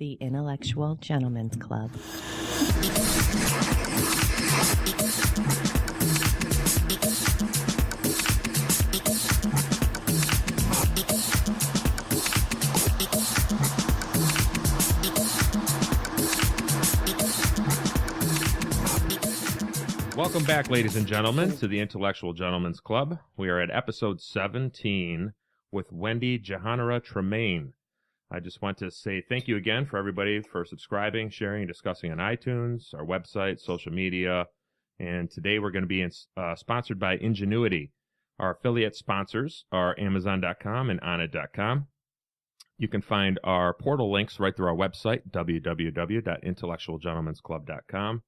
The Intellectual Gentlemen's Club. Welcome back, ladies and gentlemen, to the Intellectual Gentlemen's Club. We are at episode 17 with Wendy Jehanara Tremayne. I just want to say thank you again for everybody for subscribing, sharing, discussing on iTunes, our website, social media. And today we're going to be sponsored by Ingenuity. Our affiliate sponsors are Amazon.com and Onnit.com. You can find our portal links right through our website, www.intellectualgentlemensclub.com.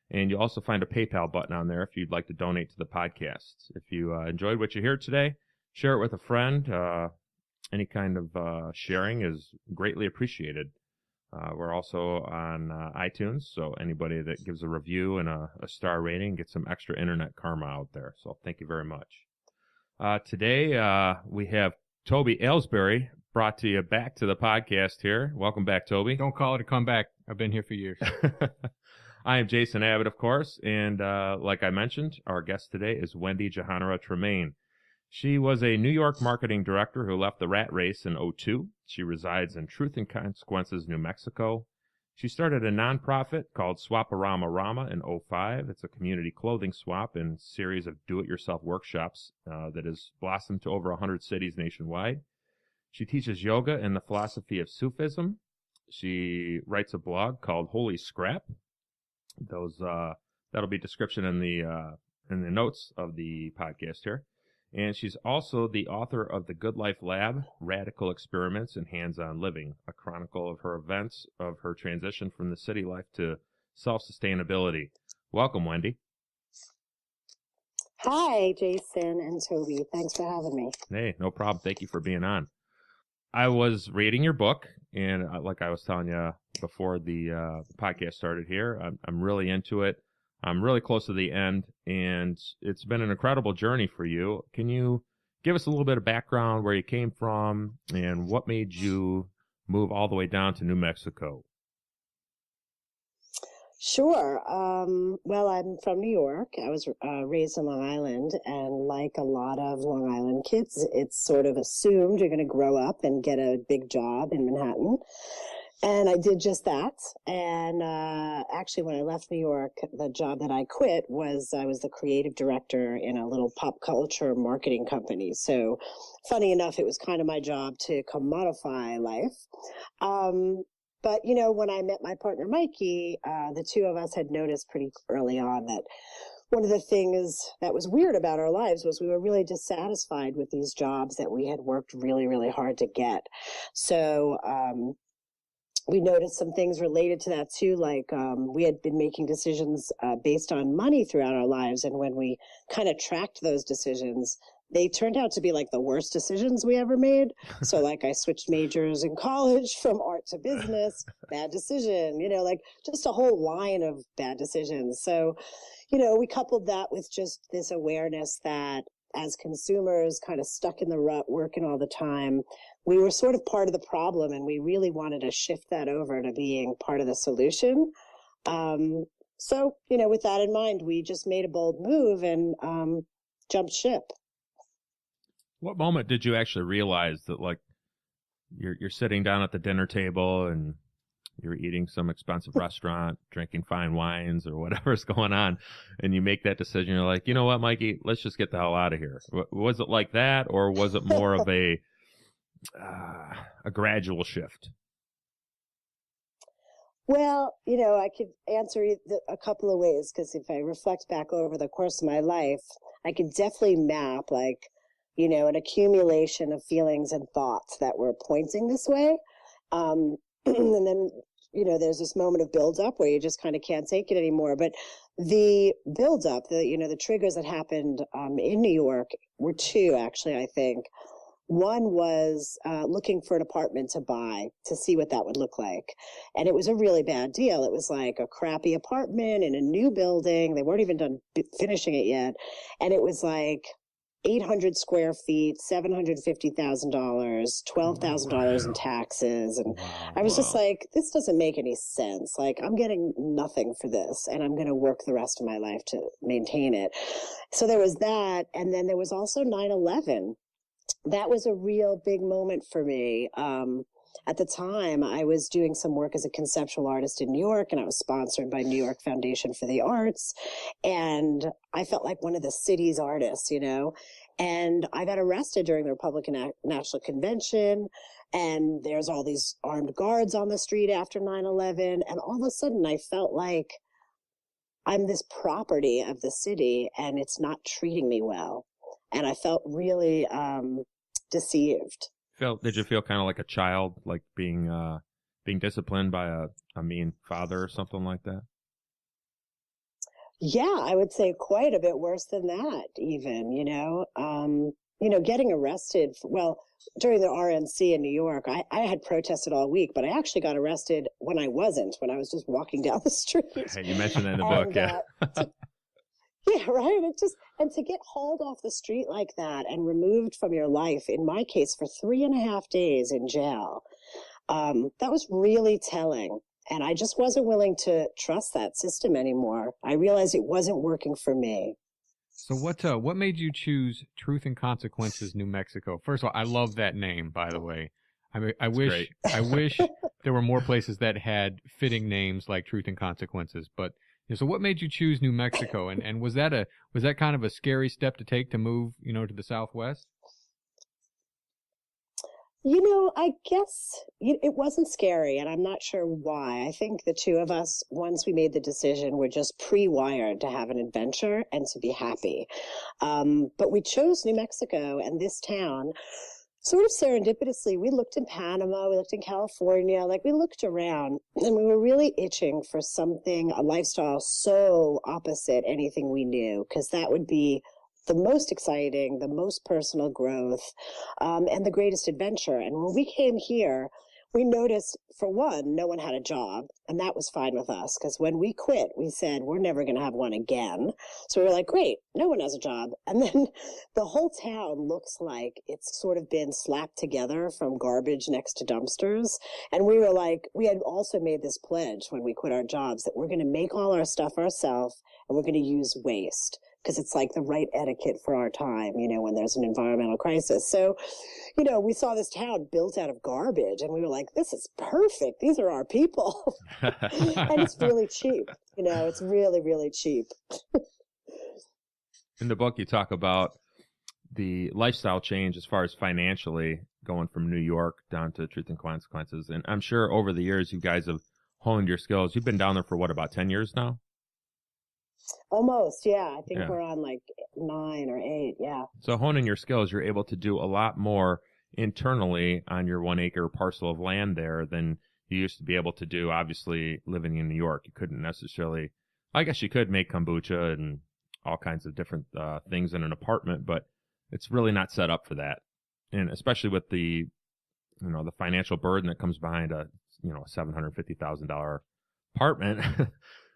And you'll also find a PayPal button on there if you'd like to donate to the podcast. If you enjoyed what you hear today, share it with a friend. Any kind of sharing is greatly appreciated. We're also on iTunes, so anybody that gives a review and a star rating gets some extra internet karma out there. So thank you very much. Today we have Toby Aylesbury brought to you back to the podcast here. Welcome back, Toby. Don't call it a comeback. I've been here for years. I am Jason Abbott, of course, and like I mentioned, our guest today is Wendy Jehanara Tremayne. She was a New York marketing director who left the rat race in 2002. She resides in Truth and Consequences, New Mexico. She started a nonprofit called scrap-o-rama-rama in 2005. It's a community clothing swap and series of do-it-yourself workshops that has blossomed to over 100 cities nationwide. She teaches yoga and the philosophy of Sufism. She writes a blog called Holy Scrap. That'll be description in the notes of the podcast here. And she's also the author of The Good Life Lab, Radical Experiments in Hands-on Living, a chronicle of her events of her transition from the city life to self-sustainability. Welcome, Wendy. Hi, Jason and Toby. Thanks for having me. Hey, no problem. Thank you for being on. I was reading your book, and like I was telling you before the podcast started here, I'm really into it. I'm really close to the end, and it's been an incredible journey for you. Can you give us a little bit of background where you came from and what made you move all the way down to New Mexico? Sure. Well, I'm from New York. I was raised on Long Island, and like a lot of Long Island kids, it's sort of assumed you're going to grow up and get a big job in Manhattan. And I did just that. And actually, when I left New York, the job that I quit was I was the creative director in a little pop culture marketing company. So funny enough, it was kind of my job to commodify life. But, you know, when I met my partner, Mikey, the two of us had noticed pretty early on that one of the things that was weird about our lives was we were really dissatisfied with these jobs that we had worked really, really hard to get. So, we noticed some things related to that too, like we had been making decisions based on money throughout our lives. And when we kind of tracked those decisions, they turned out to be like the worst decisions we ever made. So like I switched majors in college from art to business, bad decision, you know, like just a whole line of bad decisions. So, you know, we coupled that with just this awareness that as consumers kind of stuck in the rut, working all the time, we were sort of part of the problem, and we really wanted to shift that over to being part of the solution. So, you know, with that in mind, we just made a bold move and jumped ship. What moment did you actually realize that, like, you're sitting down at the dinner table and you're eating some expensive restaurant, drinking fine wines or whatever's going on, and you make that decision? You're like, you know what, Mikey, let's just get the hell out of here. Was it like that, or was it more of a gradual shift? Well, you know, I could answer a couple of ways, because if I reflect back over the course of my life, I could definitely map, like, you know, an accumulation of feelings and thoughts that were pointing this way. And then, you know, there's this moment of buildup where you just kind of can't take it anymore. But the buildup, the triggers that happened in New York were two, actually, I think. One was looking for an apartment to buy to see what that would look like. And it was a really bad deal. It was like a crappy apartment in a new building. They weren't even done finishing it yet. And it was like 800 square feet, $750,000, $12,000 in taxes. And I was just like, this doesn't make any sense. Like, I'm getting nothing for this, and I'm going to work the rest of my life to maintain it. So there was that. And then there was also 9/11. That was a real big moment for me. At the time, I was doing some work as a conceptual artist in New York, and I was sponsored by New York Foundation for the Arts. And I felt like one of the city's artists, you know. And I got arrested during the Republican National Convention, and there's all these armed guards on the street after 9/11. And all of a sudden, I felt like I'm this property of the city, and it's not treating me well. And I felt really deceived. Did you feel kind of like a child, like being disciplined by a mean father or something like that? Yeah, I would say quite a bit worse than that, even, you know. Getting arrested, during the RNC in New York, I had protested all week, but I actually got arrested when I was just walking down the street. Hey, you mentioned that in the book, yeah. Yeah, right. And to get hauled off the street like that and removed from your life, in my case, for 3.5 days in jail, that was really telling. And I just wasn't willing to trust that system anymore. I realized it wasn't working for me. So what made you choose Truth and Consequences, New Mexico? First of all, I love that name, by the way. I wish there were more places that had fitting names like Truth and Consequences. But so what made you choose New Mexico? And was that kind of a scary step to take to move, to the Southwest? I guess it wasn't scary, and I'm not sure why. I think the two of us, once we made the decision, were just pre-wired to have an adventure and to be happy. But we chose New Mexico and this town sort of serendipitously. We looked in Panama, we looked in California, we looked around, and we were really itching for something, a lifestyle so opposite anything we knew, because that would be the most exciting, the most personal growth, and the greatest adventure. And when we came here, we noticed, for one, no one had a job, and that was fine with us, because when we quit, we said, we're never going to have one again. So we were like, great, no one has a job. And then the whole town looks like it's sort of been slapped together from garbage next to dumpsters. And we were like, we had also made this pledge when we quit our jobs that we're going to make all our stuff ourselves, and we're going to use waste, because it's like the right etiquette for our time, when there's an environmental crisis. So, we saw this town built out of garbage, and we were like, this is perfect. These are our people. And it's really cheap. It's really, really cheap. In the book, you talk about the lifestyle change as far as financially going from New York down to Truth and Consequences. And I'm sure over the years, you guys have honed your skills. You've been down there for about 10 years now? Almost, yeah. I think we're on 9 or 8, yeah. So honing your skills, you're able to do a lot more internally on your 1-acre parcel of land there than you used to be able to do, obviously, living in New York. You couldn't necessarily, I guess you could make kombucha and all kinds of different things in an apartment, but it's really not set up for that. And especially with the, the financial burden that comes behind a $750,000 apartment,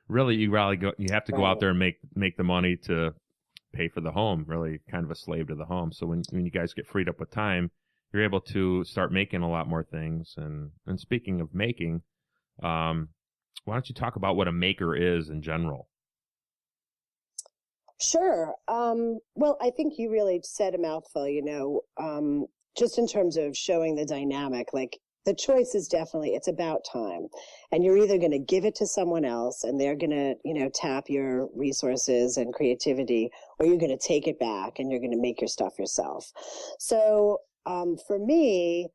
really, you have to go out there and make the money to pay for the home, really kind of a slave to the home. So when you guys get freed up with time, you're able to start making a lot more things. And speaking of making, why don't you talk about what a maker is in general? Sure. Well, I think you really said a mouthful, just in terms of showing the dynamic, the choice is definitely, it's about time. And you're either going to give it to someone else and they're going to, tap your resources and creativity, or you're going to take it back and you're going to make your stuff yourself. So, for me,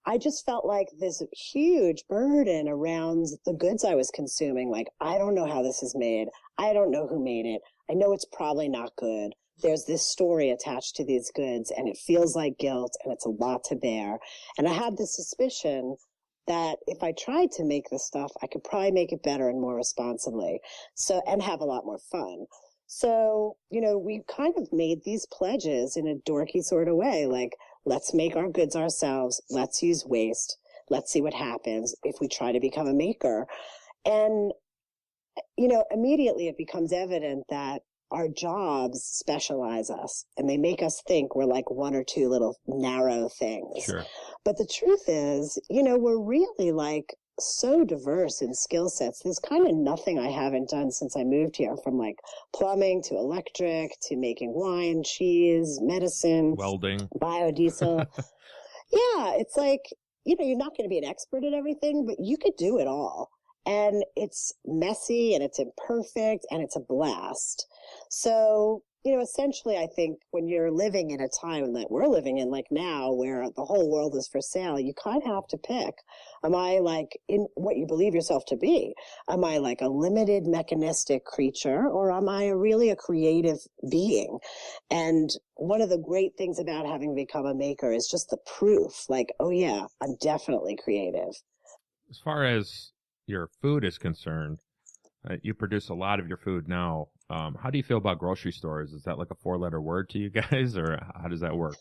I just felt like this huge burden around the goods I was consuming. I don't know how this is made. I don't know who made it. I know it's probably not good. There's this story attached to these goods, and it feels like guilt, and it's a lot to bear. And I had this suspicion that if I tried to make this stuff, I could probably make it better and more responsibly, and have a lot more fun. So, we kind of made these pledges in a dorky sort of way, let's make our goods ourselves, let's use waste, let's see what happens if we try to become a maker. And, immediately it becomes evident that our jobs specialize us and they make us think we're like one or two little narrow things. Sure. But the truth is, we're really like so diverse in skill sets. There's kind of nothing I haven't done since I moved here, from like plumbing to electric to making wine, cheese, medicine, welding, biodiesel. Yeah, it's like, you're not going to be an expert at everything, but you could do it all. And it's messy and it's imperfect and it's a blast. So, essentially, I think when you're living in a time that we're living in, like now, where the whole world is for sale, you kind of have to pick. Am I like in what you believe yourself to be? Am I like a limited mechanistic creature, or am I really a creative being? And one of the great things about having become a maker is just the proof, like, oh yeah, I'm definitely creative. As far as your food is concerned, you produce a lot of your food now. How do you feel about grocery stores? Is that like a 4-letter word to you guys, or how does that work?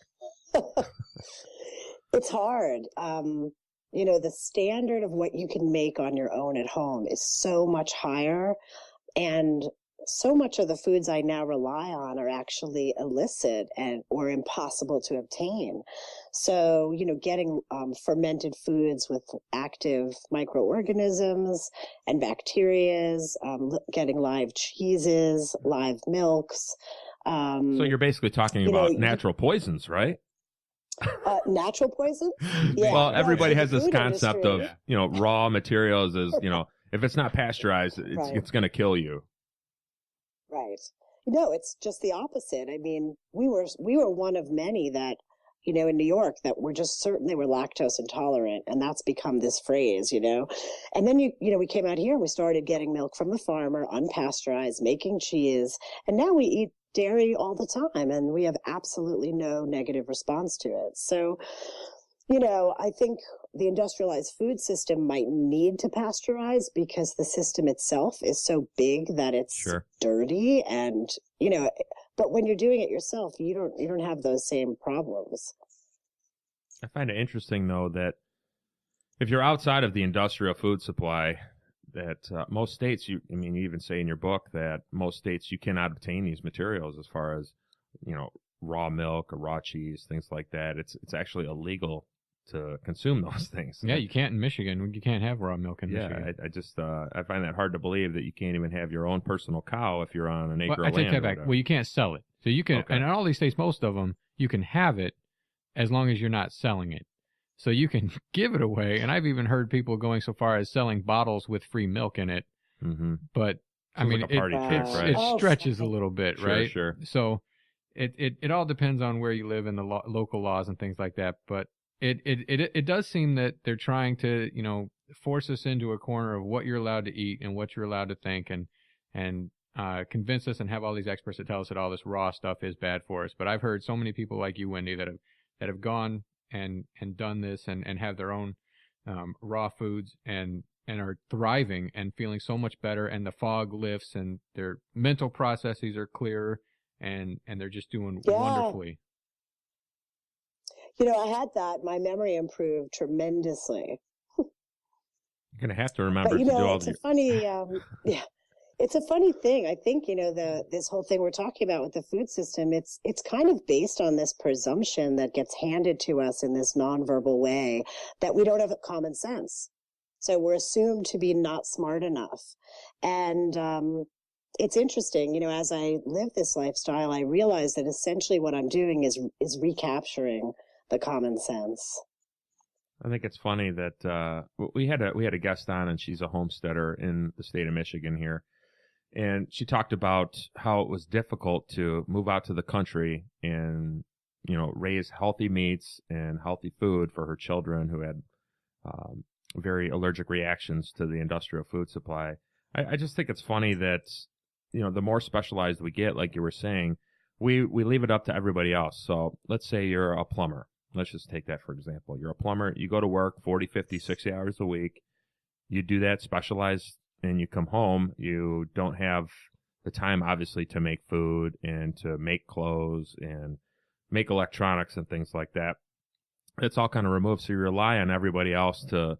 It's hard. The standard of what you can make on your own at home is so much higher, and so much of the foods I now rely on are actually illicit or impossible to obtain. So, getting fermented foods with active microorganisms and bacterias, getting live cheeses, live milks. So you're basically talking about natural poisons, right? Natural poison? Yeah. Well, everybody so has this concept industry, of, raw materials is, if it's not pasteurized, it's going to kill you. Right. It's just the opposite. I mean, we were one of many that, in New York that were just certain they were lactose intolerant. And that's become this phrase, And then, we came out here and we started getting milk from the farmer, unpasteurized, making cheese. And now we eat dairy all the time and we have absolutely no negative response to it. So, I think the industrialized food system might need to pasteurize because the system itself is so big that it's dirty and, but when you're doing it yourself, you don't have those same problems. I find it interesting though that if you're outside of the industrial food supply, that most states, you even say in your book that most states you cannot obtain these materials as far as, raw milk or raw cheese, things like that. It's actually illegal to consume those things. Yeah, you can't in Michigan. You can't have raw milk in Michigan. I just I find that hard to believe that you can't even have your own personal cow if you're on an acre of land. I take that back. Well, you can't sell it. So you can, and in all these states, most of them, you can have it as long as you're not selling it. So you can give it away. And I've even heard people going so far as selling bottles with free milk in it. Mm-hmm. But I mean, like a party trick, right? It stretches a little bit, right? Sure. So it all depends on where you live and the local laws and things like that. But it does seem that they're trying to, force us into a corner of what you're allowed to eat and what you're allowed to think and convince us and have all these experts that tell us that all this raw stuff is bad for us. But I've heard so many people like you, Wendy, that have gone and done this and have their own raw foods and are thriving and feeling so much better, and the fog lifts and their mental processes are clearer and they're just doing wonderfully. I had that. My memory improved tremendously. You're going to have to remember but, to do all it's a funny, it's a funny thing. I think, this whole thing we're talking about with the food system, it's kind of based on this presumption that gets handed to us in this nonverbal way that we don't have common sense. So we're assumed to be not smart enough. And, it's interesting, as I live this lifestyle, I realize that essentially what I'm doing is recapturing the common sense. I think it's funny that we had a guest on, and she's a homesteader in the state of Michigan here, and she talked about how it was difficult to move out to the country and raise healthy meats and healthy food for her children who had very allergic reactions to the industrial food supply. I just think it's funny that the more specialized we get, like you were saying, we leave it up to everybody else. So let's say you're a plumber. Let's just take that for example. You're a plumber. You go to work 40, 50, 60 hours a week. You do that specialized and you come home. You don't have the time, obviously, to make food and to make clothes and make electronics and things like that. It's all kind of removed. So you rely on everybody else to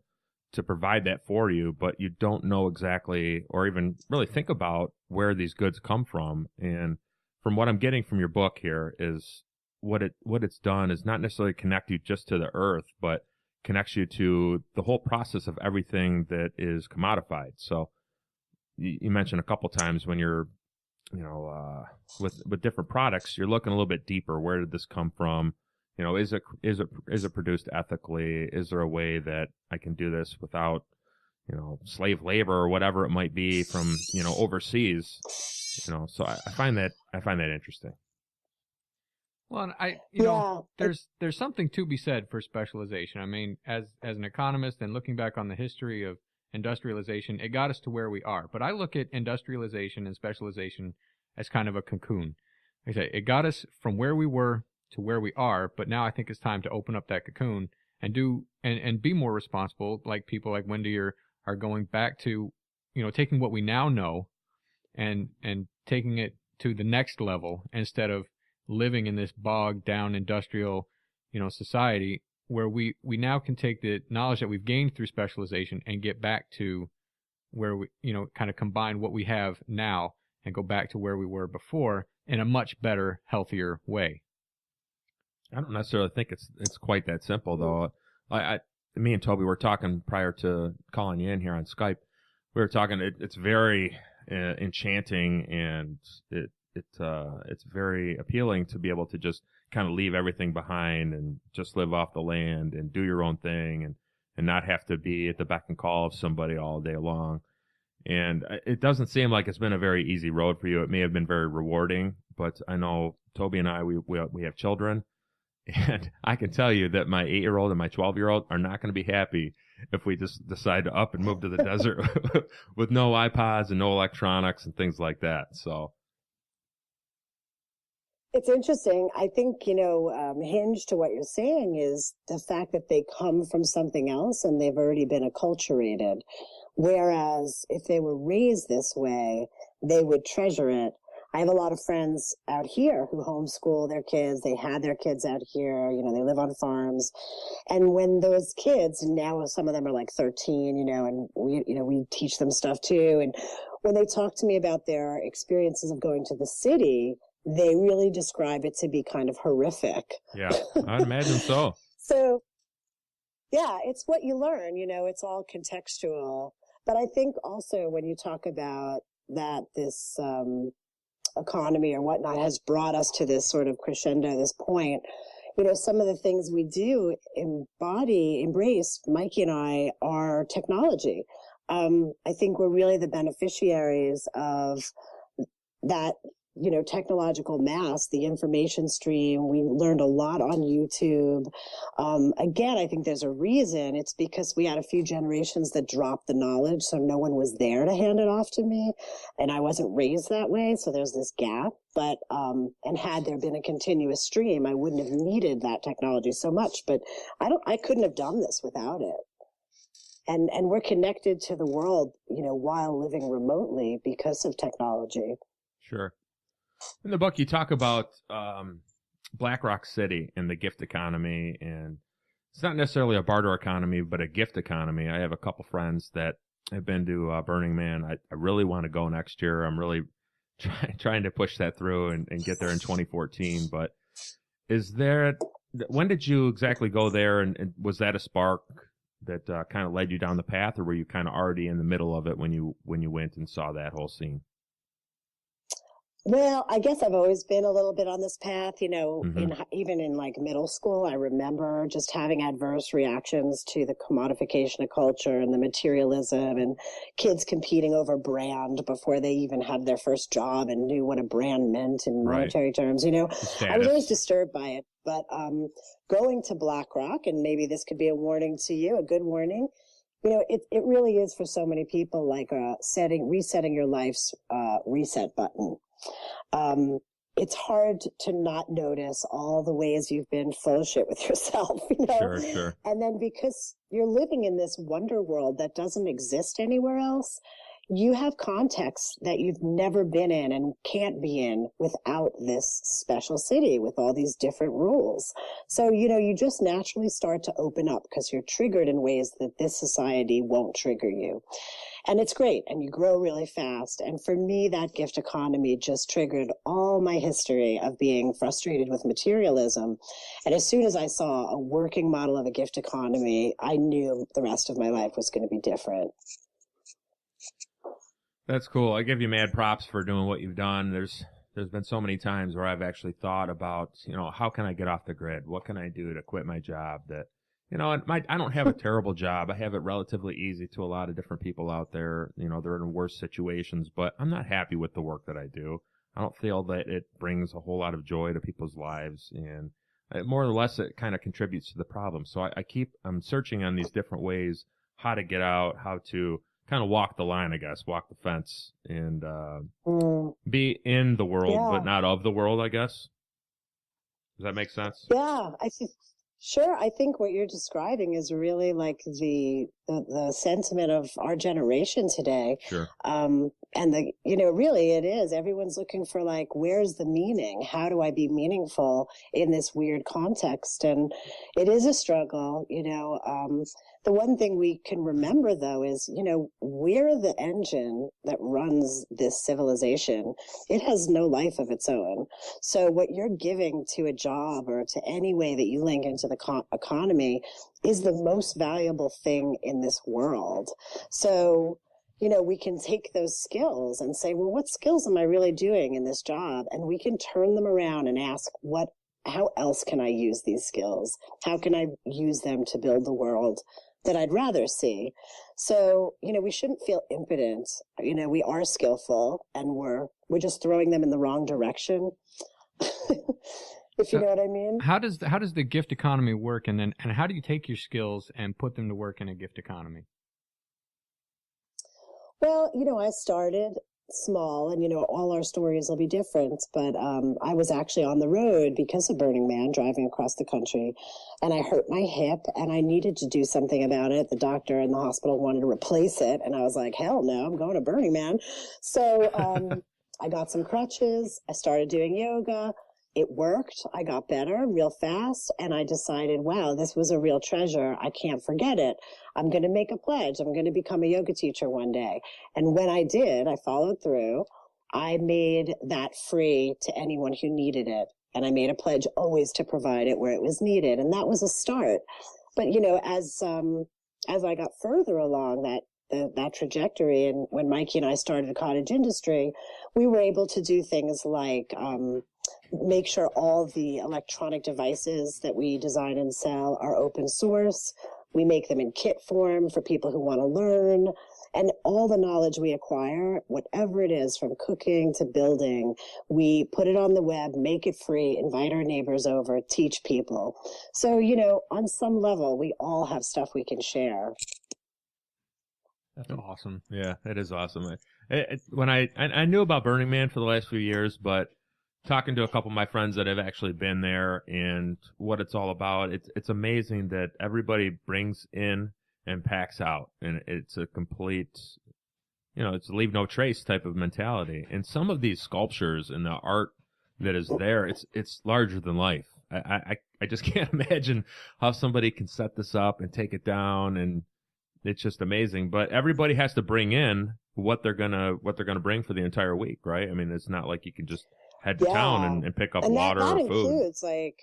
to provide that for you, but you don't know exactly or even really think about where these goods come from. And from what I'm getting from your book here is what it's done is not necessarily connect you just to the earth, but connects you to the whole process of everything that is commodified. So you mentioned a couple times when you're, with different products, you're looking a little bit deeper. Where did this come from? Is it produced ethically? Is there a way that I can do this without, slave labor or whatever it might be from, overseas? So I find that interesting. Well, and Yeah. there's something to be said for specialization. I mean, as an economist and looking back on the history of industrialization, it got us to where we are. But I look at industrialization and specialization as kind of a cocoon. Like I say, it got us from where we were to where we are, but now I think it's time to open up that cocoon and and be more responsible, like people like Wendy are going back to, taking what we now know and taking it to the next level instead of living in this bogged down industrial, society where we now can take the knowledge that we've gained through specialization and get back to where we, kind of combine what we have now and go back to where we were before in a much better, healthier way. I don't necessarily think it's quite that simple, though. Me and Toby were talking prior to calling you in here on Skype. We were talking. It's very enchanting, and it's very appealing to be able to just kind of leave everything behind and just live off the land and do your own thing and not have to be at the beck and call of somebody all day long. And it doesn't seem like it's been a very easy road for you. It may have been very rewarding, but I know Toby and I, we have children. And I can tell you that my 8-year-old and my 12-year-old are not going to be happy if we just decide to up and move to the desert with no iPods and no electronics and things like that. So it's interesting. I think, hinge to what you're saying is the fact that they come from something else and they've already been acculturated. Whereas if they were raised this way, they would treasure it. I have a lot of friends out here who homeschool their kids. They had their kids out here, they live on farms. And when those kids, now some of them are like 13, and we teach them stuff too. And when they talk to me about their experiences of going to the city, they really describe it to be kind of horrific. Yeah, I'd imagine so. So, yeah, it's what you learn, it's all contextual. But I think also when you talk about that, this economy or whatnot has brought us to this sort of crescendo, this point, some of the things we do embrace, Mikey and I, are technology. I think we're really the beneficiaries of that, technological mass, the information stream. We learned a lot on YouTube. Again, I think there's a reason. It's because we had a few generations that dropped the knowledge, so no one was there to hand it off to me, and I wasn't raised that way, so there's this gap. But and had there been a continuous stream, I wouldn't have needed that technology so much. But I couldn't have done this without it. And we're connected to the world, while living remotely because of technology. Sure. In the book, you talk about Black Rock City and the gift economy, and it's not necessarily a barter economy, but a gift economy. I have a couple friends that have been to Burning Man. I really want to go next year. I'm really trying to push that through and get there in 2014. But when did you exactly go there, and was that a spark that kind of led you down the path, or were you kind of already in the middle of it when you went and saw that whole scene? Well, I guess I've always been a little bit on this path, Mm-hmm. even in like middle school. I remember just having adverse reactions to the commodification of culture and the materialism and kids competing over brand before they even had their first job and knew what a brand meant in monetary terms. I was always disturbed by it. But going to Black Rock, and maybe this could be a warning to you, a good warning, it really is for so many people like resetting your life's reset button. It's hard to not notice all the ways you've been full of shit with yourself, Sure. And then because you're living in this wonder world that doesn't exist anywhere else, you have contexts that you've never been in and can't be in without this special city with all these different rules. So, you just naturally start to open up because you're triggered in ways that this society won't trigger you. And it's great. And you grow really fast. And for me, that gift economy just triggered all my history of being frustrated with materialism. And as soon as I saw a working model of a gift economy, I knew the rest of my life was going to be different. That's cool. I give you mad props for doing what you've done. There's been so many times where I've actually thought about, how can I get off the grid? What can I do to quit my job? That, I don't have a terrible job. I have it relatively easy to a lot of different people out there. They're in worse situations, but I'm not happy with the work that I do. I don't feel that it brings a whole lot of joy to people's lives, and more or less it kind of contributes to the problem. So I'm searching on these different ways how to get out, how to kind of walk the line, I guess, walk the fence, and be in the world, but not of the world, I guess. Does that make sense? Yeah, sure. I think what you're describing is really like the sentiment of our generation today. Sure. And really it is. Everyone's looking for like, where's the meaning? How do I be meaningful in this weird context? And it is a struggle, The one thing we can remember, though, is, we're the engine that runs this civilization. It has no life of its own. So what you're giving to a job or to any way that you link into the economy is the most valuable thing in this world. So, we can take those skills and say, well, what skills am I really doing in this job? And we can turn them around and ask, how else can I use these skills? How can I use them to build the world that I'd rather see? So, we shouldn't feel impotent. We are skillful and we're just throwing them in the wrong direction. If you know what I mean. How does the gift economy work, and how do you take your skills and put them to work in a gift economy? Well, I started small, and all our stories will be different, but I was actually on the road because of Burning Man, driving across the country, and I hurt my hip and I needed to do something about it. The doctor in the hospital wanted to replace it, and I was like, hell no, I'm going to Burning Man. So I got some crutches. I started doing yoga. It worked. I got better real fast, and I decided, wow, this was a real treasure. I can't forget it. I'm going to make a pledge. I'm going to become a yoga teacher one day. And when I did, I followed through. I made that free to anyone who needed it. And I made a pledge always to provide it where it was needed. And that was a start. But, as I got further along that trajectory, and when Mikey and I started a cottage industry, we were able to do things like make sure all the electronic devices that we design and sell are open source. We make them in kit form for people who want to learn. And all the knowledge we acquire, whatever it is, from cooking to building, we put it on the web, make it free, invite our neighbors over, teach people. So, on some level, we all have stuff we can share. That's awesome. Yeah, it is awesome. When I knew about Burning Man for the last few years, but talking to a couple of my friends that have actually been there and what it's all about, it's amazing that everybody brings in and packs out, and it's a complete, it's leave no trace type of mentality. And some of these sculptures and the art that is there, it's larger than life. I just can't imagine how somebody can set this up and take it down, and it's just amazing. But everybody has to bring in what they're gonna bring for the entire week, right? I mean, it's not like you can just head to town and pick up water or food. And that includes like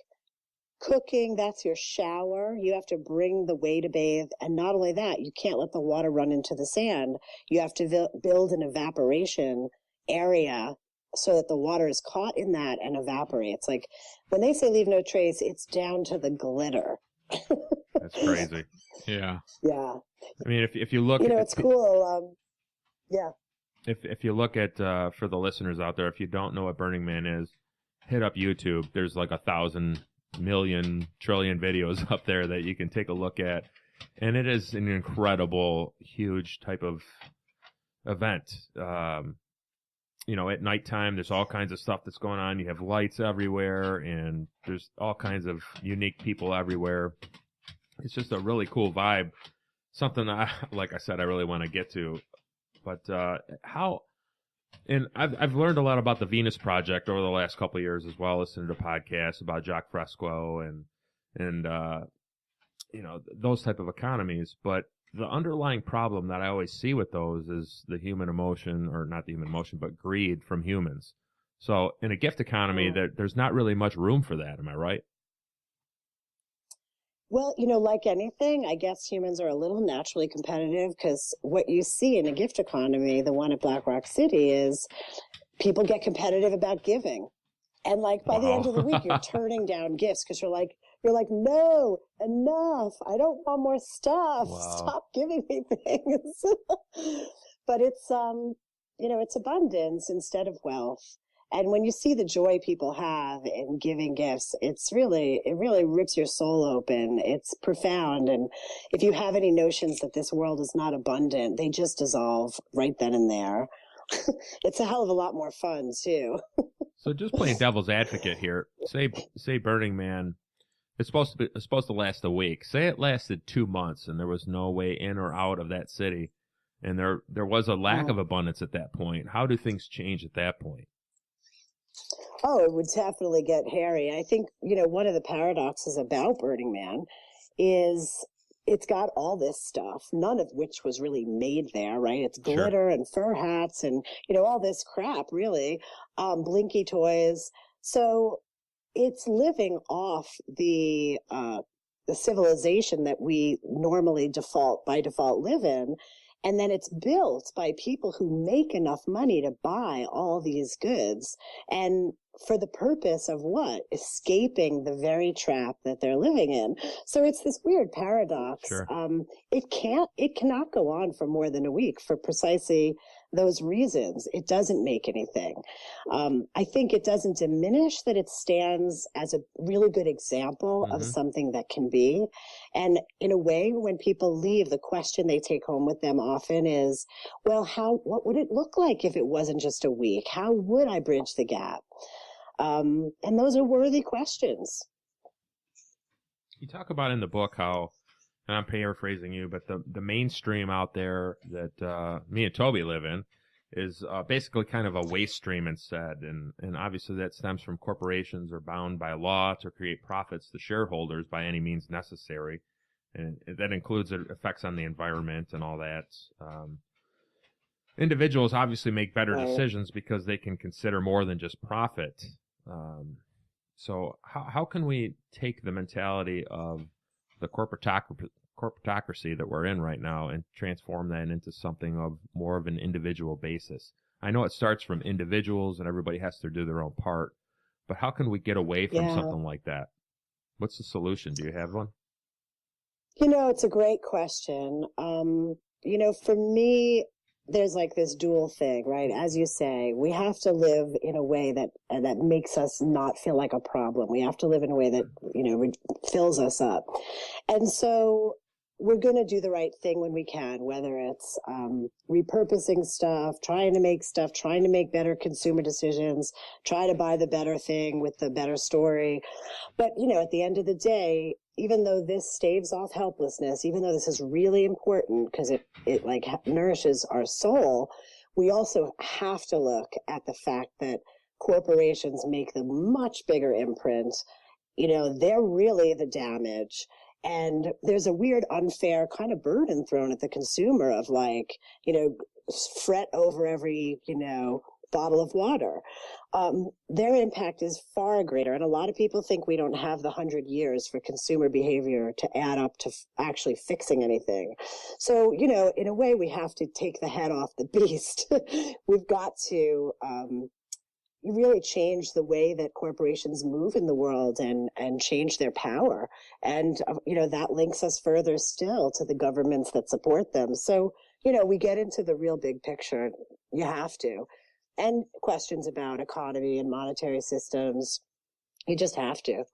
cooking. That's your shower. You have to bring the way to bathe. And not only that, you can't let the water run into the sand. You have to build an evaporation area so that the water is caught in that and evaporates. Like when they say leave no trace, it's down to the glitter. That's crazy. Yeah. Yeah. I mean, if you look, it's cool. Yeah. If you look at, for the listeners out there, if you don't know what Burning Man is, hit up YouTube. There's like 1,000 million trillion videos up there that you can take a look at. And it is an incredible, huge type of event. At nighttime, there's all kinds of stuff that's going on. You have lights everywhere, and there's all kinds of unique people everywhere. It's just a really cool vibe. Something like I said, I really want to get to. But and I've learned a lot about the Venus Project over the last couple of years as well, listening to podcasts about Jacques Fresco and those type of economies. But the underlying problem that I always see with those is the human emotion, or not the human emotion, but greed from humans. So in a gift economy, there's not really much room for that. Am I right? Well, like anything, I guess humans are a little naturally competitive, because what you see in a gift economy, the one at Black Rock City, is people get competitive about giving. And like by the end of the week, you're turning down gifts because you're like, no, enough. I don't want more stuff. Wow. Stop giving me things. But it's, it's abundance instead of wealth. And when you see the joy people have in giving gifts, it really rips your soul open. It's profound. And if you have any notions that this world is not abundant, they just dissolve right then and there. It's a hell of a lot more fun too. So just playing devil's advocate here, say Burning Man, it's supposed to last a week. Say it lasted 2 months and there was no way in or out of that city, and there was a lack of abundance at that point. How do things change at that point? Oh, it would definitely get hairy. I think, one of the paradoxes about Burning Man is it's got all this stuff, none of which was really made there, right? It's glitter and fur hats and, all this crap, really, blinky toys. So it's living off the civilization that we normally by default live in. And then it's built by people who make enough money to buy all these goods. And for the purpose of what? Escaping the very trap that they're living in. So it's this weird paradox. Sure. It cannot go on for more than a week for precisely those reasons. It doesn't make anything. I think it doesn't diminish that it stands as a really good example of something that can be. And in a way, when people leave, the question they take home with them often is, well, what would it look like if it wasn't just a week? How would I bridge the gap? And those are worthy questions. You talk about in the book how, and I'm paraphrasing you, but the mainstream out there that me and Toby live in is basically kind of a waste stream instead. And obviously that stems from corporations are bound by law to create profits to shareholders by any means necessary. And that includes effects on the environment and all that. Individuals obviously make better decisions because they can consider more than just profit. So how can we take the mentality of the corporatocracy that we're in right now and transform that into something of more of an individual basis? I know it starts from individuals and everybody has to do their own part, but how can we get away from something like that? What's the solution? Do you have one? It's a great question. For me, there's like this dual thing, right? As you say, we have to live in a way that makes us not feel like a problem. We have to live in a way that, fills us up. And so we're going to do the right thing when we can, whether it's repurposing stuff, trying to make better consumer decisions, try to buy the better thing with the better story. But, at the end of the day, even though this staves off helplessness, even though this is really important because it like nourishes our soul, we also have to look at the fact that corporations make the much bigger imprint. They're really the damage. And there's a weird, unfair kind of burden thrown at the consumer of like, fret over every, bottle of water. Their impact is far greater. And a lot of people think we don't have the 100 years for consumer behavior to add up to actually fixing anything. So, in a way, we have to take the head off the beast. We've got to really change the way that corporations move in the world and change their power. And, that links us further still to the governments that support them. So, we get into the real big picture. You have to. And questions about economy and monetary systems. You just have to.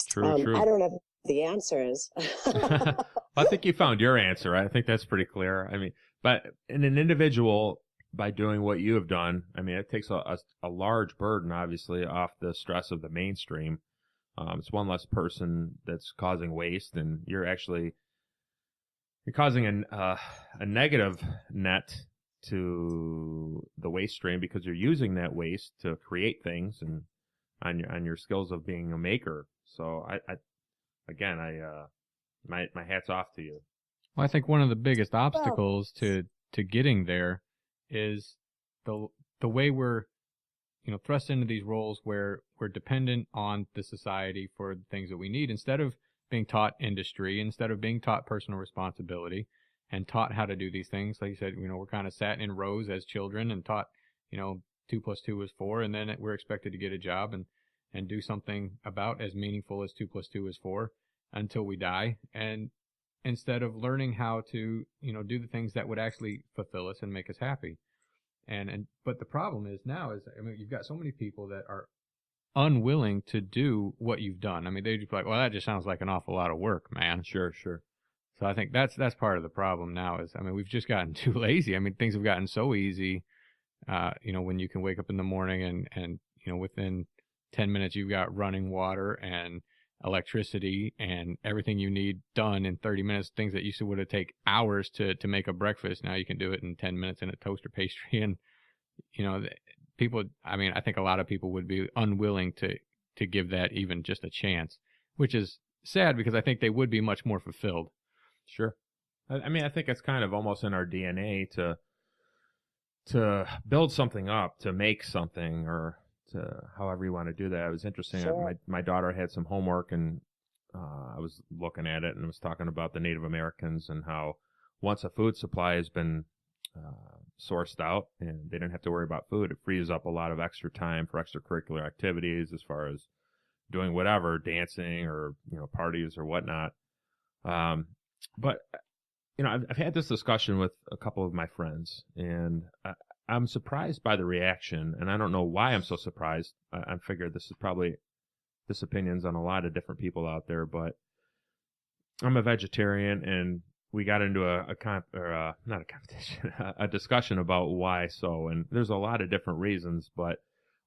True. I don't know the answers. I think you found your answer. I think that's pretty clear. I mean, but in an individual, by doing what you have done, I mean, it takes a large burden, obviously, off the stress of the mainstream. It's one less person that's causing waste, and you're actually you're causing a negative net to the waste stream because you're using that waste to create things and on your skills of being a maker. So my hat's off to you. Well, I think one of the biggest obstacles to getting there is the way we're thrust into these roles where we're dependent on the society for the things that we need instead of being taught industry, instead of being taught personal responsibility and taught how to do these things. Like you said, we're kind of sat in rows as children and taught, 2 + 2 is 4, and then we're expected to get a job and do something about as meaningful as 2 + 2 is 4 until we die. And instead of learning how to, do the things that would actually fulfill us and make us happy. But the problem is now you've got so many people that are unwilling to do what you've done. I mean, they just like, well, that just sounds like an awful lot of work, man. Sure. So I think that's part of the problem now is, we've just gotten too lazy. Things have gotten so easy, when you can wake up in the morning and within 10 minutes you've got running water and electricity and everything you need done in 30 minutes. Things that used to would have taken hours to make a breakfast, now you can do it in 10 minutes in a toaster pastry. And people, I think a lot of people would be unwilling to give that even just a chance, which is sad because I think they would be much more fulfilled. Sure. I think it's kind of almost in our DNA to build something up, to make something, or to however you want to do that. It was interesting. Sure. My daughter had some homework, and I was looking at it and was talking about the Native Americans and how once a food supply has been sourced out and they didn't have to worry about food, it frees up a lot of extra time for extracurricular activities as far as doing whatever, dancing or parties or whatnot. But I've had this discussion with a couple of my friends, and I'm surprised by the reaction, and I don't know why I'm so surprised. I figured this opinion's on a lot of different people out there, but I'm a vegetarian, and we got into a discussion about why so, and there's a lot of different reasons, but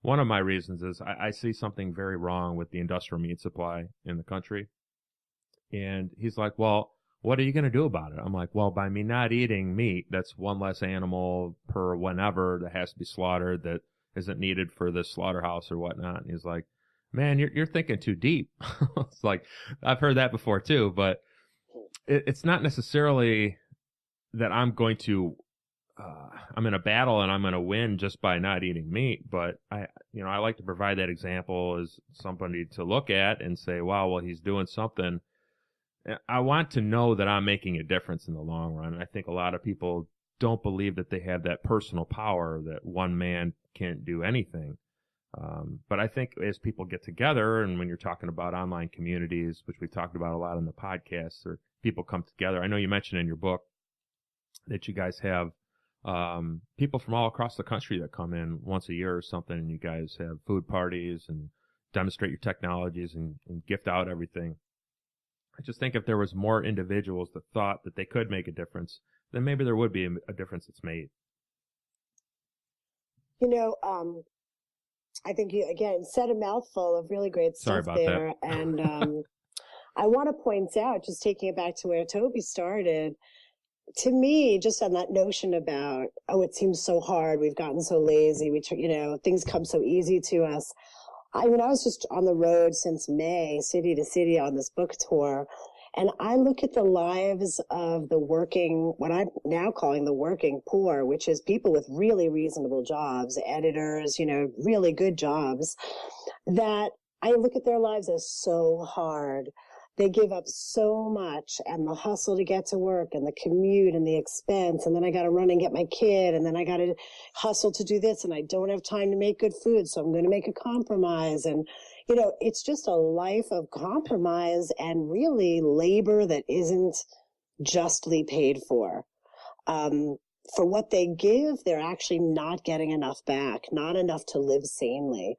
one of my reasons is I see something very wrong with the industrial meat supply in the country. And he's like, well, what are you going to do about it? I'm like, well, by me not eating meat, that's one less animal per whenever that has to be slaughtered that isn't needed for the slaughterhouse or whatnot. And he's like, man, you're thinking too deep. It's like, I've heard that before too, but it's not necessarily that I'm going to, I'm in a battle and I'm going to win just by not eating meat. But I like to provide that example as somebody to look at and say, wow, well, he's doing something. I want to know that I'm making a difference in the long run. And I think a lot of people don't believe that they have that personal power, that one man can't do anything. But I think as people get together, and when you're talking about online communities, which we've talked about a lot in the podcasts, or people come together, I know you mentioned in your book that you guys have people from all across the country that come in once a year or something, and you guys have food parties and demonstrate your technologies and gift out everything. I just think if there was more individuals that thought that they could make a difference, then maybe there would be a difference that's made. I think you, again, said a mouthful of really great stuff there. That. And I want to point out, just taking it back to where Toby started, to me, just on that notion about, it seems so hard, we've gotten so lazy, things come so easy to us. I was just on the road since May, city to city on this book tour, and I look at the lives of the what I'm now calling the working poor, which is people with really reasonable jobs, editors, really good jobs, that I look at their lives as so hard. They give up so much, and the hustle to get to work and the commute and the expense. And then I got to run and get my kid. And then I got to hustle to do this. And I don't have time to make good food. So I'm going to make a compromise. And, it's just a life of compromise and really labor that isn't justly paid for. For what they give, they're actually not getting enough back, not enough to live sanely.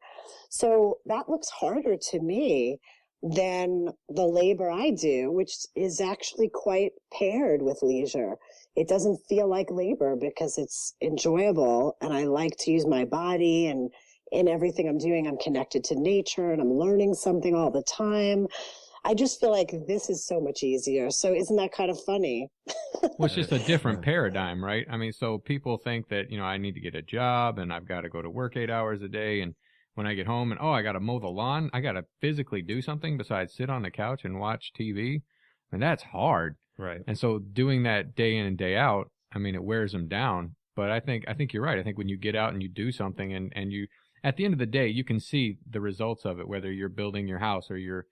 So that looks harder to me than the labor I do, which is actually quite paired with leisure. It doesn't feel like labor because it's enjoyable, and I like to use my body, and in everything I'm doing, I'm connected to nature and I'm learning something all the time. I just feel like this is so much easier. So isn't that kind of funny? Well, it's just a different paradigm, right? I mean, so people think that, I need to get a job and I've got to go to work 8 hours a day. And when I get home and, I got to mow the lawn, I got to physically do something besides sit on the couch and watch TV. And that's hard. Right. And so doing that day in and day out, I mean, it wears them down. But I think you're right. I think when you get out and you do something and you, at the end of the day, you can see the results of it, whether you're building your house or you're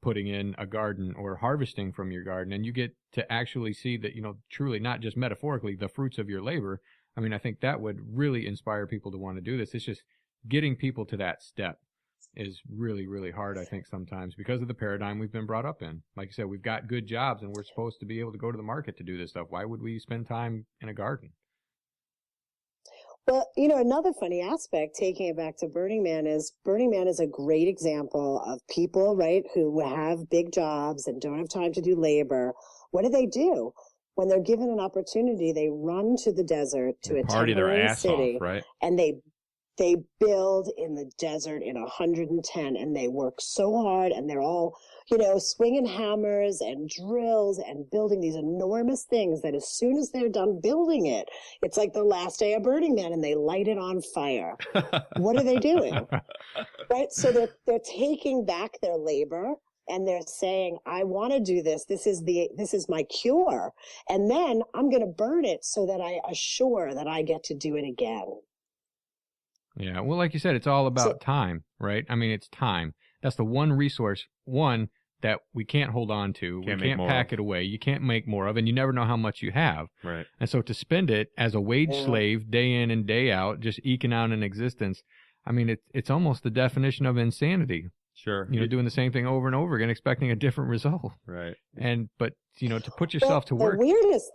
putting in a garden or harvesting from your garden, and you get to actually see that, truly, not just metaphorically, the fruits of your labor. I mean, I think that would really inspire people to want to do this. It's just getting people to that step is really, really hard, I think, sometimes because of the paradigm we've been brought up in. Like you said, we've got good jobs and we're supposed to be able to go to the market to do this stuff. Why would we spend time in a garden? Well, another funny aspect, taking it back to Burning Man is a great example of people, right, who have big jobs and don't have time to do labor. What do? When they're given an opportunity, they run to the desert, to a party their temporary ass city, off, right? And they build in the desert in 110, and they work so hard, and they're all, swinging hammers and drills and building these enormous things that as soon as they're done building it, it's like the last day of Burning Man and they light it on fire. What are they doing? Right? So they're taking back their labor and they're saying, I want to do this. This is my cure. And then I'm going to burn it so that I assure that I get to do it again. Yeah. Well, like you said, it's all about time, right? I mean, it's time. That's the one resource, that we can't hold on to. We can't pack it away. You can't make more of, and you never know how much you have. Right. And so to spend it as a wage slave day in and day out, just eking out an existence, I mean, it's almost the definition of insanity. Sure. Doing the same thing over and over again, expecting a different result. Right. But to put yourself to work. The weirdest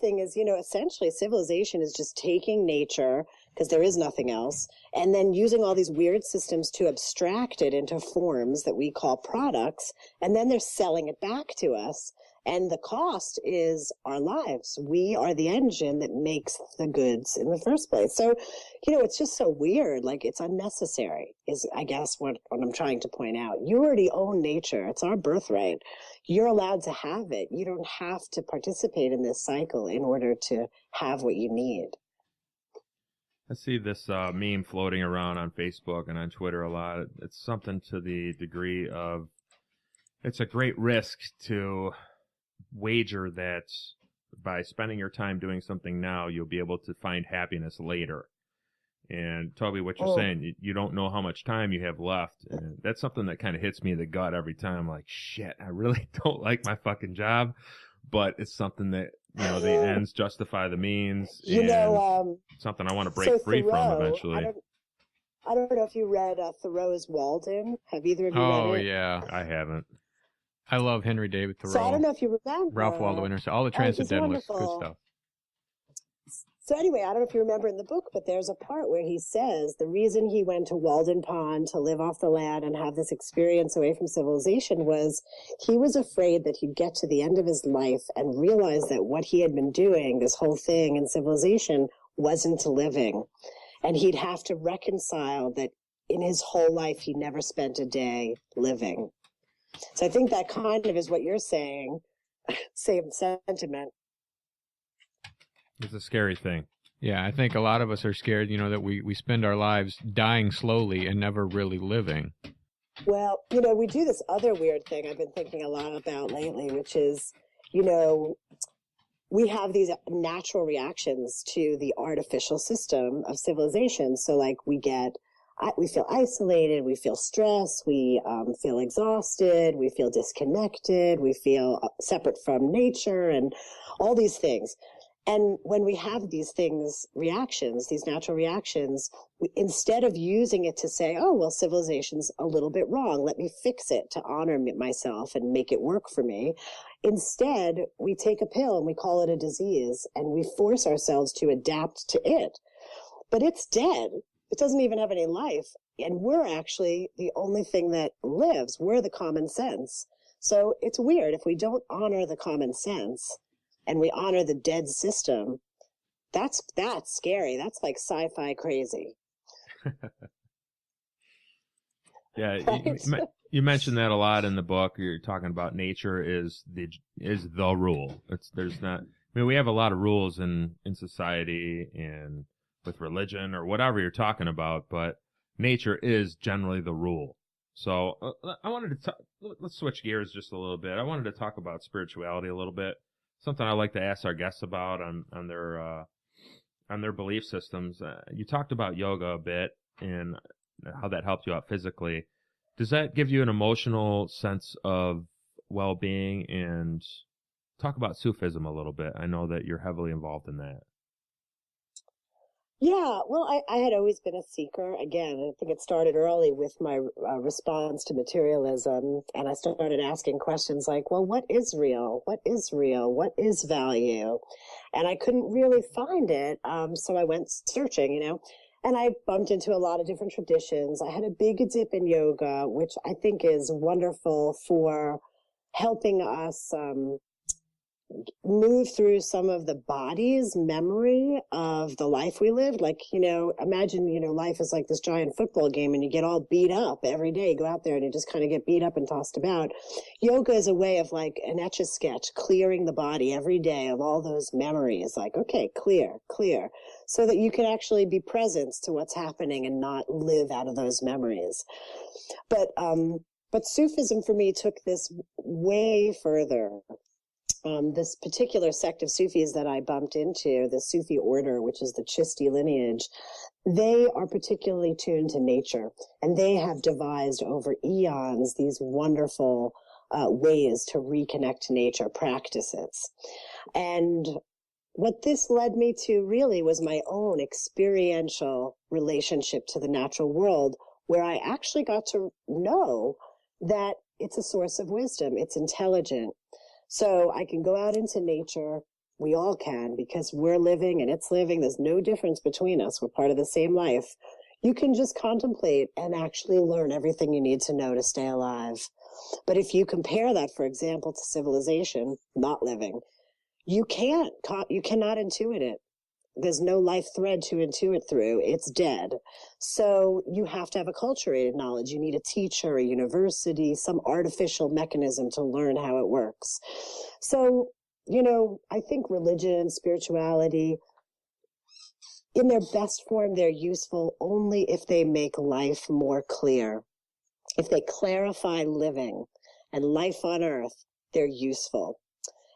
thing is, essentially civilization is just taking nature, because there is nothing else, and then using all these weird systems to abstract it into forms that we call products, and then they're selling it back to us. And the cost is our lives. We are the engine that makes the goods in the first place. So, it's just so weird. Like, it's unnecessary is, I guess, what I'm trying to point out. You already own nature. It's our birthright. You're allowed to have it. You don't have to participate in this cycle in order to have what you need. I see this meme floating around on Facebook and on Twitter a lot. It's something to the degree of, it's a great risk to wager that by spending your time doing something now, you'll be able to find happiness later. And Toby, what you're saying, you don't know how much time you have left. And that's something that kind of hits me in the gut every time. Like, shit, I really don't like my fucking job, but it's something that, the ends justify the means. Something I want to break free from eventually. I don't know if you read Thoreau's Walden. Have either of you read it? Oh, yeah. I haven't. I love Henry David Thoreau. So I don't know if you remember. Ralph Waldo Emerson, all the Transcendentalists, good stuff. So anyway, I don't know if you remember in the book, but there's a part where he says the reason he went to Walden Pond to live off the land and have this experience away from civilization was he was afraid that he'd get to the end of his life and realize that what he had been doing, this whole thing in civilization, wasn't living. And he'd have to reconcile that in his whole life, he never spent a day living. So I think that kind of is what you're saying, same sentiment. It's a scary thing. Yeah, I think a lot of us are scared, that we spend our lives dying slowly and never really living. Well, we do this other weird thing I've been thinking a lot about lately, which is, we have these natural reactions to the artificial system of civilization. So like we feel isolated, we feel stressed, we feel exhausted, we feel disconnected, we feel separate from nature and all these things. And when we have these reactions, these natural reactions, instead of using it to say, oh, well, civilization's a little bit wrong, let me fix it to honor myself and make it work for me. Instead, we take a pill and we call it a disease and we force ourselves to adapt to it. But it's dead. It doesn't even have any life. And we're actually the only thing that lives. We're the common sense. So it's weird if we don't honor the common sense and we honor the dead system. That's scary. That's like sci-fi crazy. Yeah, Right? you mentioned that a lot in the book. You're talking about nature is the rule. There's not. I mean, we have a lot of rules in society and with religion or whatever you're talking about, but nature is generally the rule. So I wanted to let's switch gears just a little bit. I wanted to talk about spirituality a little bit. Something I like to ask our guests about on their belief systems. You talked about yoga a bit and how that helped you out physically. Does that give you an emotional sense of well-being? And talk about Sufism a little bit. I know that you're heavily involved in that. Yeah, well, I had always been a seeker. Again, I think it started early with my response to materialism. And I started asking questions like, well, what is real? What is real? What is value? And I couldn't really find it. So I went searching, and I bumped into a lot of different traditions. I had a big dip in yoga, which I think is wonderful for helping us move through some of the body's memory of the life we lived. Like, imagine, life is like this giant football game and you get all beat up every day. You go out there and you just kind of get beat up and tossed about. Yoga is a way of like an Etch-a-Sketch, clearing the body every day of all those memories. Like, okay, clear, so that you can actually be present to what's happening and not live out of those memories. But Sufism for me took this way further. This particular sect of Sufis that I bumped into, the Sufi order, which is the Chishti lineage, they are particularly tuned to nature, and they have devised over eons these wonderful ways to reconnect to nature, practices. And what this led me to really was my own experiential relationship to the natural world, where I actually got to know that it's a source of wisdom, it's intelligent. So I can go out into nature. We all can, because we're living and it's living. There's no difference between us. We're part of the same life. You can just contemplate and actually learn everything you need to know to stay alive. But if you compare that, for example, to civilization, not living, you cannot intuit it. There's no life thread to intuit through. It's dead. So you have to have acculturated knowledge. You need a teacher, a university, some artificial mechanism to learn how it works. So, I think religion, spirituality, in their best form, they're useful only if they make life more clear. If they clarify living and life on earth, they're useful.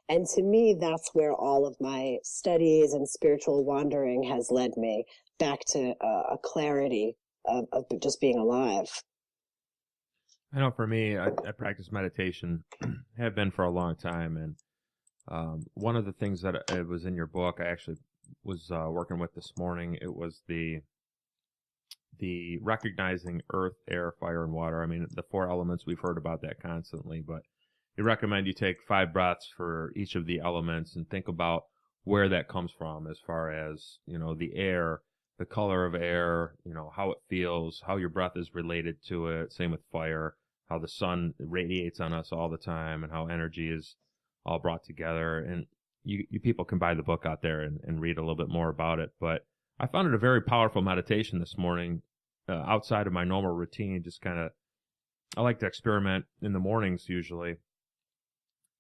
And to me, that's where all of my studies and spiritual wandering has led me, back to a clarity of just being alive. I know for me, I practice meditation, have been for a long time. And one of the things that it was in your book, I actually was working with this morning. It was the recognizing earth, air, fire, and water. I mean, the four elements, we've heard about that constantly, but you recommend you take 5 breaths for each of the elements and think about where that comes from, as far as, the air, the color of air, how it feels, how your breath is related to it. Same with fire, how the sun radiates on us all the time and how energy is all brought together. And you people can buy the book out there and read a little bit more about it. But I found it a very powerful meditation this morning, outside of my normal routine. Just I like to experiment in the mornings usually.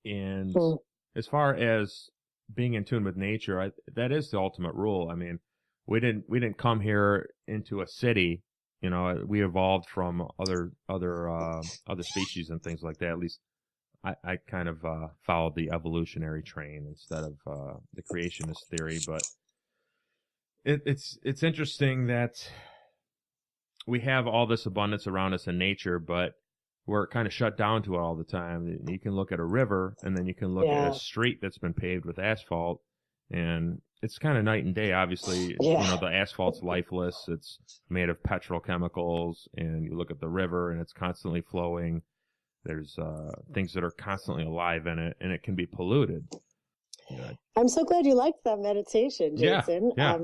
And as far as being in tune with nature, that is the ultimate rule. I mean, we didn't come here into a city. We evolved from other species and things like that. At least I kind of followed the evolutionary train instead of the creationist theory. But it's interesting that we have all this abundance around us in nature, but we're kind of shut down to it all the time. You can look at a river, and then you can look at a street that's been paved with asphalt, and it's kind of night and day. Obviously, the asphalt's lifeless. It's made of petrochemicals, and you look at the river, and it's constantly flowing. There's things that are constantly alive in it, and it can be polluted. I'm so glad you liked that meditation, Jason. Yeah.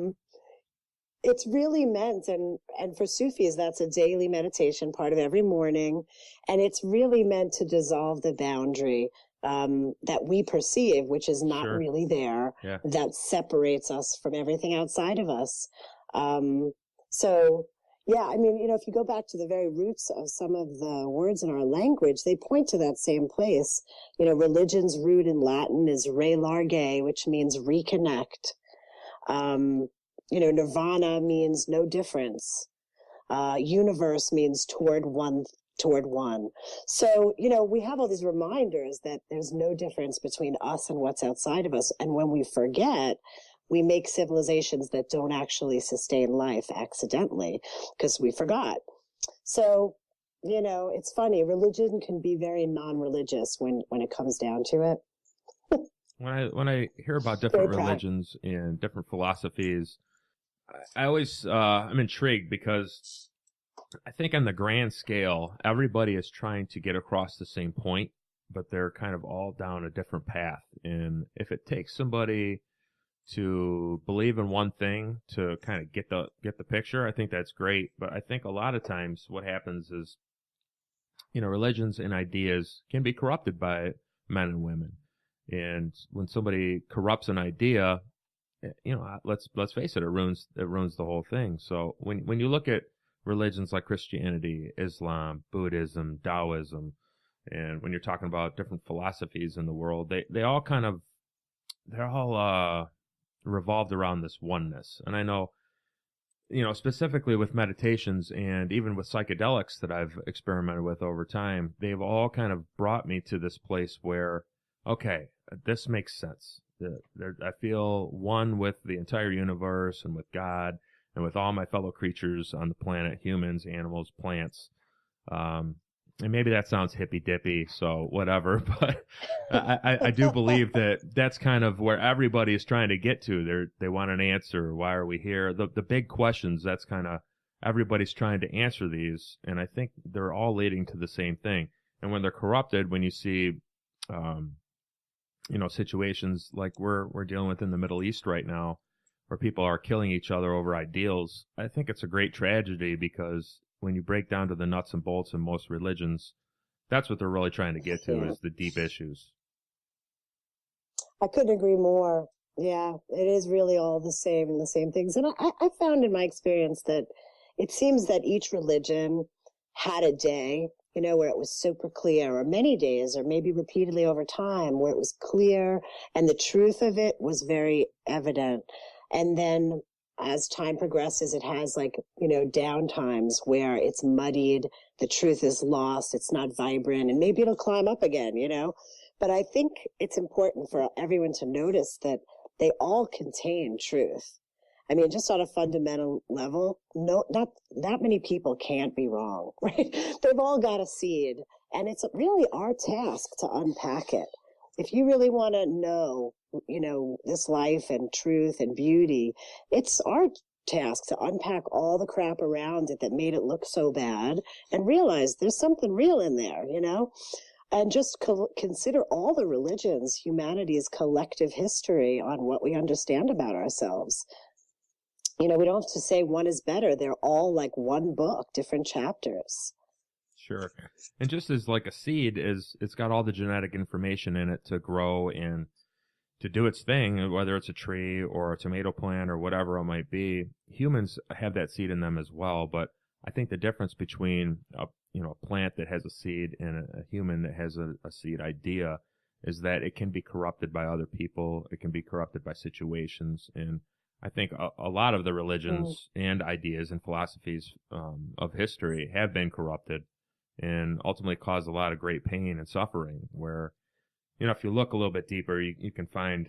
It's really meant, and for Sufis, that's a daily meditation, part of every morning. And it's really meant to dissolve the boundary that we perceive, which is not really there, that separates us from everything outside of us. So, Yeah, I mean, if you go back to the very roots of some of the words in our language, they point to that same place. Religion's root in Latin is re large, which means reconnect. Nirvana means no difference. Universe means toward one. So, we have all these reminders that there's no difference between us and what's outside of us. And when we forget, we make civilizations that don't actually sustain life accidentally because we forgot. So, it's funny. Religion can be very non-religious when it comes down to it. When I hear about different religions and different philosophies, I always I'm intrigued because I think on the grand scale, everybody is trying to get across the same point, but they're kind of all down a different path. And if it takes somebody to believe in one thing to kind of get the picture, I think that's great. But I think a lot of times what happens is, religions and ideas can be corrupted by men and women. And when somebody corrupts an idea, let's face it, it ruins the whole thing. So when you look at religions like Christianity, Islam, Buddhism, Taoism, and when you're talking about different philosophies in the world, they're all revolved around this oneness. And I know, specifically with meditations and even with psychedelics that I've experimented with over time, they've all kind of brought me to this place where, okay, this makes sense. I feel one with the entire universe and with God and with all my fellow creatures on the planet, humans, animals, plants. And maybe that sounds hippy-dippy, so whatever, but I do believe that that's kind of where everybody is trying to get to. They want an answer. Why are we here? The big questions, that's kind of, everybody's trying to answer these, and I think they're all leading to the same thing. And when they're corrupted, when you see, situations like we're dealing with in the Middle East right now, where people are killing each other over ideals, I think it's a great tragedy because when you break down to the nuts and bolts in most religions, that's what they're really trying to get to, is the deep issues. I couldn't agree more. Yeah, it is really all the same things. And I found in my experience that it seems that each religion had a day, where it was super clear, or many days, or maybe repeatedly over time, where it was clear and the truth of it was very evident. And then as time progresses, it has down times where it's muddied, the truth is lost, it's not vibrant, and maybe it'll climb up again, But I think it's important for everyone to notice that they all contain truth. I mean, just on a fundamental level, not that many people can't be wrong, right? They've all got a seed, and it's really our task to unpack it. If you really want to know, this life and truth and beauty, it's our task to unpack all the crap around it that made it look so bad and realize there's something real in there, and just consider all the religions, humanity's collective history on what we understand about ourselves. We don't have to say one is better. They're all like one book, different chapters. Sure. And just as like a seed it's got all the genetic information in it to grow and to do its thing, whether it's a tree or a tomato plant or whatever it might be, humans have that seed in them as well. But I think the difference between a plant that has a seed and a human that has a seed idea is that it can be corrupted by other people. It can be corrupted by situations. And I think a lot of the religions and ideas and philosophies of history have been corrupted and ultimately caused a lot of great pain and suffering where, if you look a little bit deeper, you can find,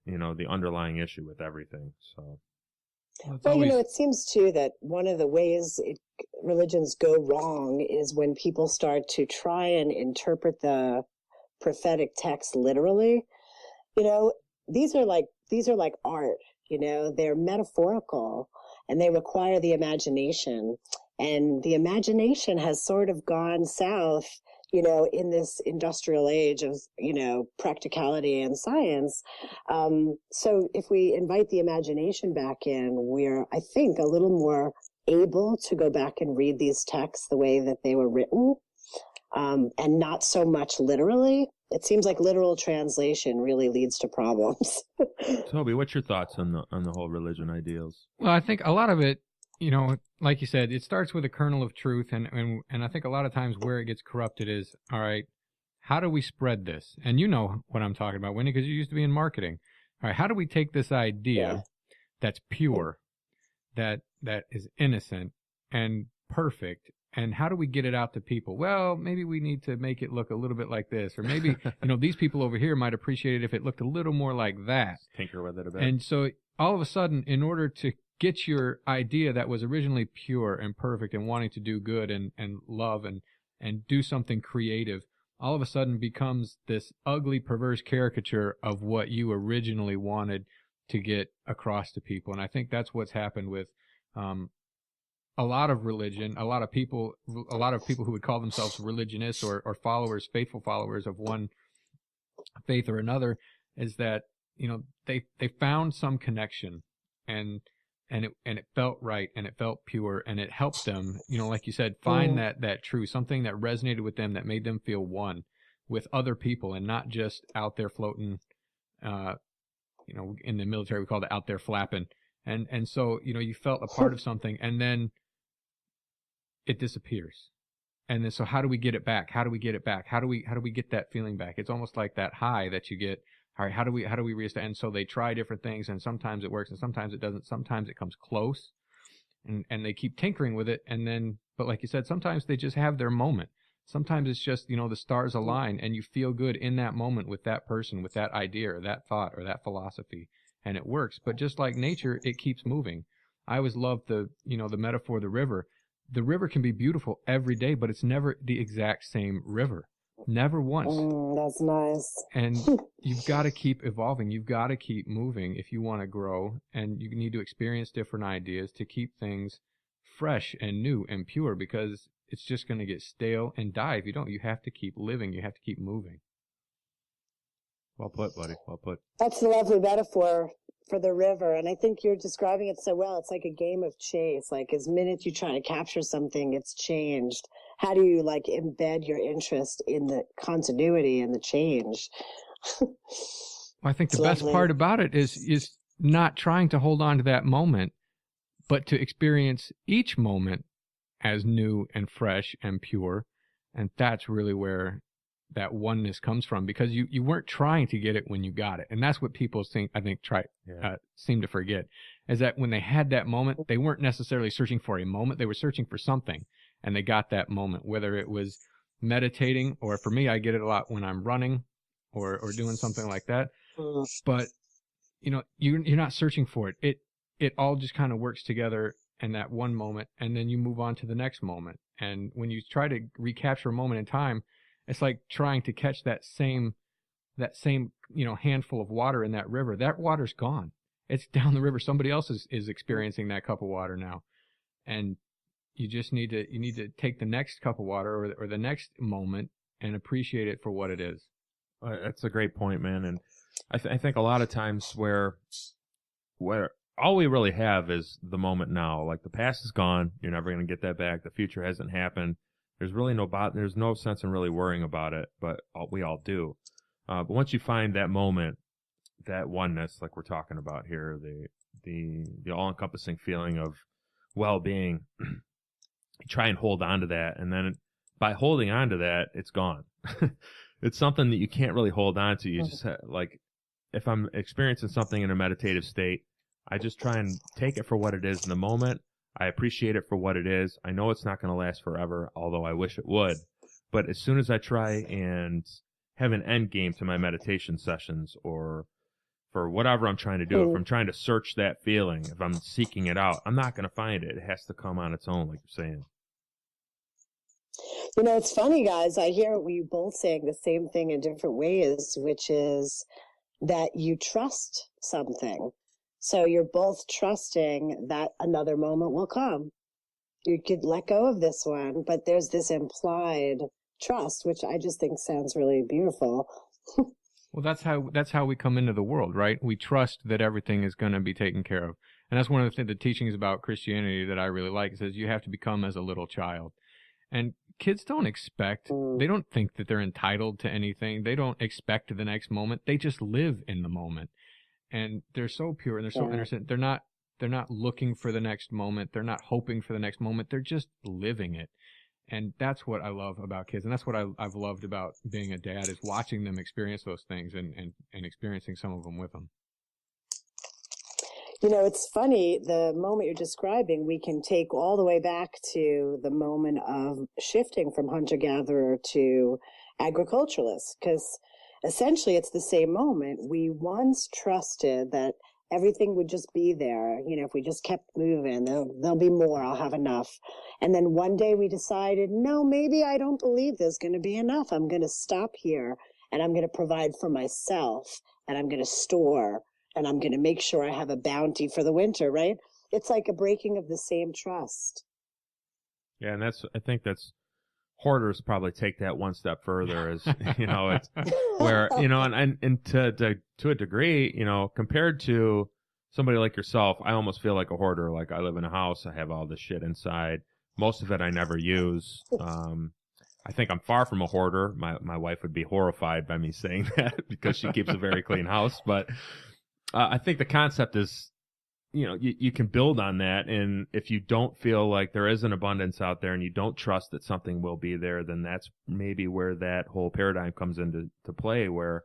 the underlying issue with everything. So, well, it seems too that one of the ways religions go wrong is when people start to try and interpret the prophetic text literally. These are like art. They're metaphorical and they require the imagination. And the imagination has sort of gone south, in this industrial age of, practicality and science. So if we invite the imagination back in, we're, I think, a little more able to go back and read these texts the way that they were written, and not so much literally. It seems like literal translation really leads to problems. Toby, what's your thoughts on the whole religion ideals? Well, I think a lot of it you know, like you said, it starts with a kernel of truth, and I think a lot of times where it gets corrupted is, all right, how do we spread this? And you know what I'm talking about, Wendy, because you used to be in marketing. All right, how do we take this idea that's pure, that is innocent and perfect, and how do we get it out to people? Well, maybe we need to make it look a little bit like this, or maybe these people over here might appreciate it if it looked a little more like that. Tinker with it a bit. And so all of a sudden, in order to get your idea that was originally pure and perfect and wanting to do good and love and do something creative, all of a sudden becomes this ugly, perverse caricature of what you originally wanted to get across to people. And I think that's what's happened with a lot of religion, a lot of people who would call themselves religionists or followers, faithful followers of one faith or another, is that, they found some connection and it felt right and it felt pure and it helped them, like you said, find that truth, something that resonated with them, that made them feel one with other people and not just out there floating, in the military we call it out there flapping. And so, you felt a part of something and then it disappears. And then, so how do we get it back? How do we get it back? How do we get that feeling back? It's almost like that high that you get. All right, how do we reestablish? And so they try different things, and sometimes it works, and sometimes it doesn't. Sometimes it comes close, and they keep tinkering with it, and then, but like you said, sometimes they just have their moment. Sometimes it's just, the stars align, and you feel good in that moment with that person, with that idea, or that thought, or that philosophy, and it works. But just like nature, it keeps moving. I always love the metaphor of the river. The river can be beautiful every day, but it's never the exact same river. Never once. That's nice. And you've got to keep evolving. You've got to keep moving if you want to grow. And you need to experience different ideas to keep things fresh and new and pure, because it's just going to get stale and die if you don't. You have to keep living. You have to keep moving. Well put, buddy. Well put. That's a lovely metaphor for the river. And I think you're describing it so well. It's like a game of chase. Like, as minute you try to capture something, it's changed. How do you embed your interest in the continuity and the change? Well, I think the best part about it is not trying to hold on to that moment, but to experience each moment as new and fresh and pure. And that's really where that oneness comes from, because you weren't trying to get it when you got it. And that's what people seem to forget, is that when they had that moment, they weren't necessarily searching for a moment. They were searching for something, and they got that moment, whether it was meditating, or for me, I get it a lot when I'm running or doing something like that. But, you're not searching for it. It all just kind of works together in that one moment, and then you move on to the next moment. And when you try to recapture a moment in time, it's like trying to catch that same handful of water in that river. That water's gone. It's down the river. Somebody else is experiencing that cup of water now. And you just need to take the next cup of water or the next moment and appreciate it for what it is. That's a great point, man. And I think a lot of times where all we really have is the moment now. Like, the past is gone. You're never going to get that back. The future hasn't happened. There's no sense in really worrying about it, but we all do. But once you find that moment, that oneness, like we're talking about here, the all-encompassing feeling of well-being, you try and hold on to that, and then by holding on to that, it's gone. It's something that you can't really hold on to. You just if I'm experiencing something in a meditative state, I just try and take it for what it is in the moment. I appreciate it for what it is. I know it's not going to last forever, although I wish it would. But as soon as I try and have an end game to my meditation sessions, or for whatever I'm trying to do, if I'm trying to search that feeling, if I'm seeking it out, I'm not going to find it. It has to come on its own, like you're saying. It's funny, guys. I hear you both saying the same thing in different ways, which is that you trust something. So you're both trusting that another moment will come. You could let go of this one, but there's this implied trust, which I just think sounds really beautiful. Well, that's how we come into the world, right? We trust that everything is going to be taken care of. And that's one of the teachings about Christianity that I really like. It says you have to become as a little child. And kids don't expect, they don't think that they're entitled to anything. They don't expect the next moment. They just live in the moment. And they're so pure and they're so innocent. They're not They're not looking for the next moment. They're not hoping for the next moment. They're just living it. And that's what I love about kids. And that's what I've loved about being a dad, is watching them experience those things and experiencing some of them with them. You know, it's funny, the moment you're describing, we can take all the way back to the moment of shifting from hunter-gatherer to agriculturalist, because essentially it's the same moment. We once trusted that everything would just be there. You know, if we just kept moving, there'll be more, I'll have enough. And then one day we decided, no, maybe I don't believe there's going to be enough. I'm going to stop here, and I'm going to provide for myself, and I'm going to store, and I'm going to make sure I have a bounty for the winter, right? It's like a breaking of the same trust. Yeah, and I think that's, hoarders probably take that one step further, as, you know, it's where, you know, and to a degree, you know, compared to somebody like yourself, I almost feel like a hoarder. Like, I live in a house, I have all this shit inside. Most of it I never use. I think I'm far from a hoarder. My wife would be horrified by me saying that, because she keeps a very clean house. But I think the concept is, you know, you can build on that. And if you don't feel like there is an abundance out there and you don't trust that something will be there, then that's maybe where that whole paradigm comes into play, where,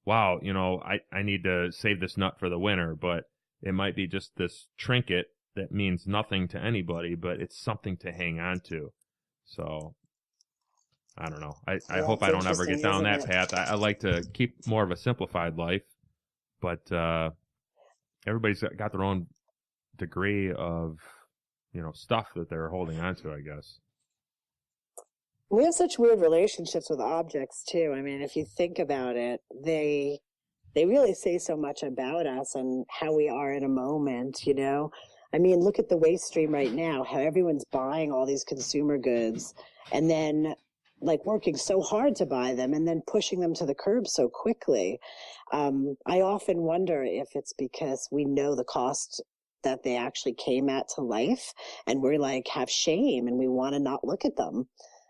wow, you know, I need to save this nut for the winter, but it might be just this trinket that means nothing to anybody, but it's something to hang on to. So I don't know. I hope I don't ever get down that path. I like to keep more of a simplified life, but everybody's got their own degree of, you know, stuff that they're holding on to, I guess. We have such weird relationships with objects too. I mean, if you think about it, they really say so much about us and how we are in a moment, you know? I mean, look at the waste stream right now, how everyone's buying all these consumer goods and then like working so hard to buy them and then pushing them to the curb so quickly. I often wonder if it's because we know the cost that they actually came at to life, and we're like, have shame and we want to not look at them.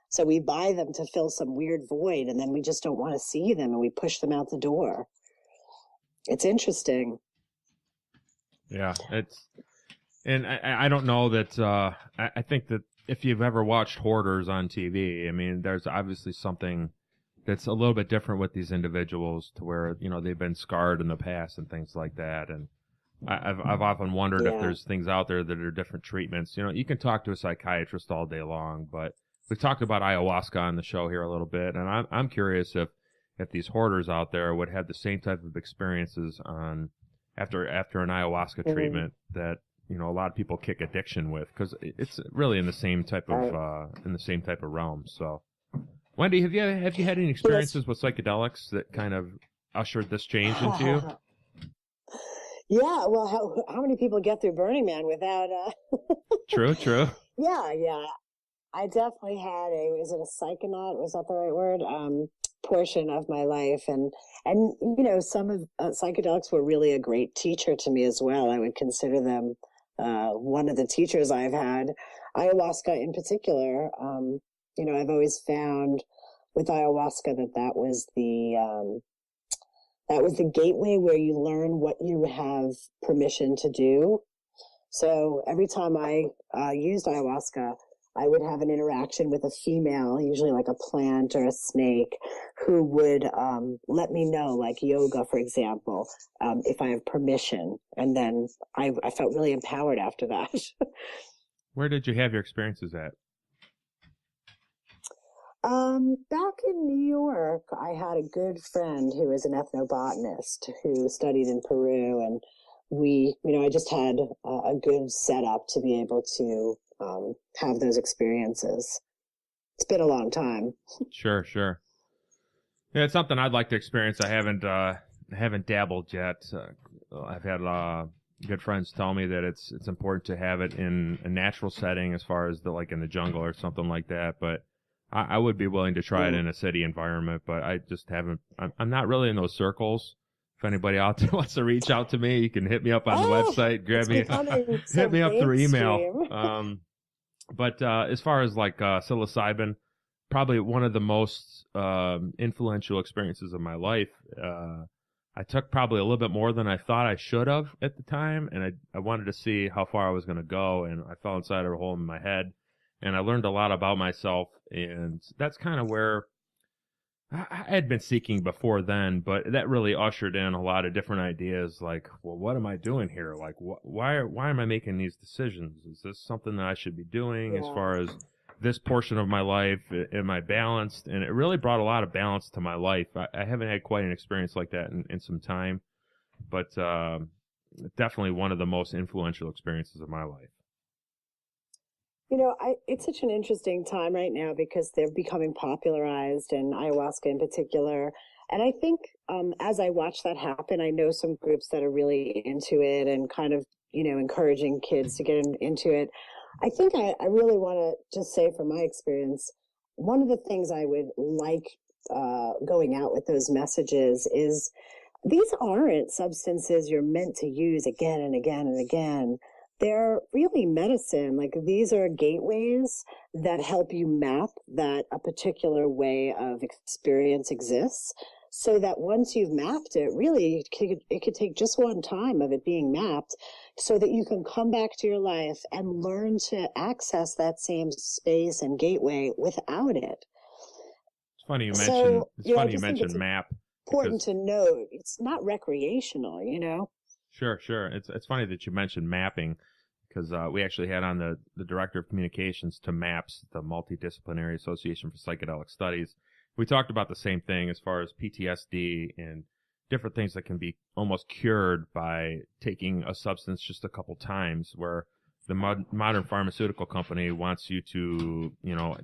So we buy them to fill some weird void, and then we just don't want to see them and we push them out the door. It's interesting. Yeah, and I don't know that, I think that if you've ever watched hoarders on TV, I mean, there's obviously something that's a little bit different with these individuals, to where, you know, they've been scarred in the past and things like that. And I've often wondered if there's things out there that are different treatments. You know, you can talk to a psychiatrist all day long, but we've talked about ayahuasca on the show here a little bit, and I'm curious if these hoarders out there would have the same type of experiences on after an ayahuasca treatment that, you know, a lot of people kick addiction with, because it's really in the same type of realm. So, Wendy, have you had any experiences with psychedelics that kind of ushered this change into you? Yeah, well, how many people get through Burning Man without True. Yeah. I definitely had is it a psychonaut? Was that the right word? Portion of my life. And you know, some of psychedelics were really a great teacher to me as well. I would consider them one of the teachers I've had. Ayahuasca in particular, you know, I've always found with ayahuasca that was the gateway where you learn what you have permission to do. So every time I used ayahuasca, I would have an interaction with a female, usually like a plant or a snake, who would let me know, like yoga, for example, if I have permission. And then I felt really empowered after that. Where did you have your experiences at? Back in New York, I had a good friend who is an ethnobotanist who studied in Peru, and I just had a good setup to be able to have those experiences. It's been a long time. Sure. Yeah, it's something I'd like to experience. I haven't dabbled yet. I've had good friends tell me that it's important to have it in a natural setting, as far as like in the jungle or something like that. But I would be willing to try it in a city environment, but I just haven't. I'm not really in those circles. If anybody out there wants to reach out to me, you can hit me up on the website, grab me, hit me up through email. But as far as like psilocybin, probably one of the most influential experiences of my life. I took probably a little bit more than I thought I should have at the time, and I wanted to see how far I was going to go, and I fell inside a hole in my head, and I learned a lot about myself, and that's kind of where I had been seeking before then, but that really ushered in a lot of different ideas like, well, what am I doing here? Like, why am I making these decisions? Is this something that I should be doing as far as this portion of my life? Am I balanced? And it really brought a lot of balance to my life. I haven't had quite an experience like that in some time, but definitely one of the most influential experiences of my life. It's such an interesting time right now because they're becoming popularized, and ayahuasca in particular. And I think as I watch that happen, I know some groups that are really into it and kind of, encouraging kids to get into it. I think I really want to just say from my experience, one of the things I would like going out with those messages is these aren't substances you're meant to use again and again and again. They're really medicine. Like, these are gateways that help you map that a particular way of experience exists, so that once you've mapped it, really, it could take just one time of it being mapped so that you can come back to your life and learn to access that same space and gateway without it. It's funny you mentioned, So, you mentioned map. Important to note, it's not recreational, Sure. It's funny that you mentioned mapping, because we actually had on the director of communications to MAPS, the Multidisciplinary Association for Psychedelic Studies. We talked about the same thing as far as PTSD and different things that can be almost cured by taking a substance just a couple times, where the modern pharmaceutical company wants you to,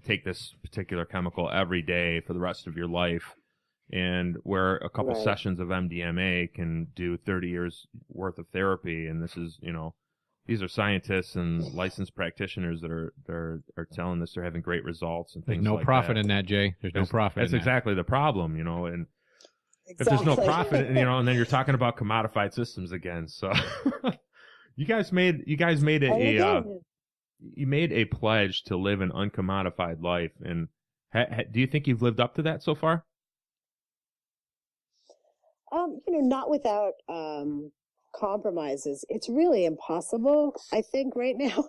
take this particular chemical every day for the rest of your life. And where a couple sessions of MDMA can do 30 years worth of therapy. And this is, these are scientists and licensed practitioners that are telling us they're having great results and things like that. There's no profit in that, Jay. There's no profit. That's exactly the problem, and if there's no profit, and then you're talking about commodified systems again. So you made a pledge to live an uncommodified life. And do you think you've lived up to that so far? Not without compromises. It's really impossible, I think, right now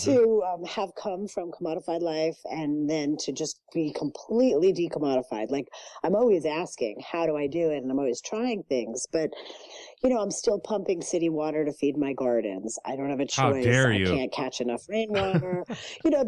to have come from commodified life and then to just be completely decommodified. Like, I'm always asking, how do I do it? And I'm always trying things, but I'm still pumping city water to feed my gardens. I don't have a choice. How dare you? I can't catch enough rainwater. I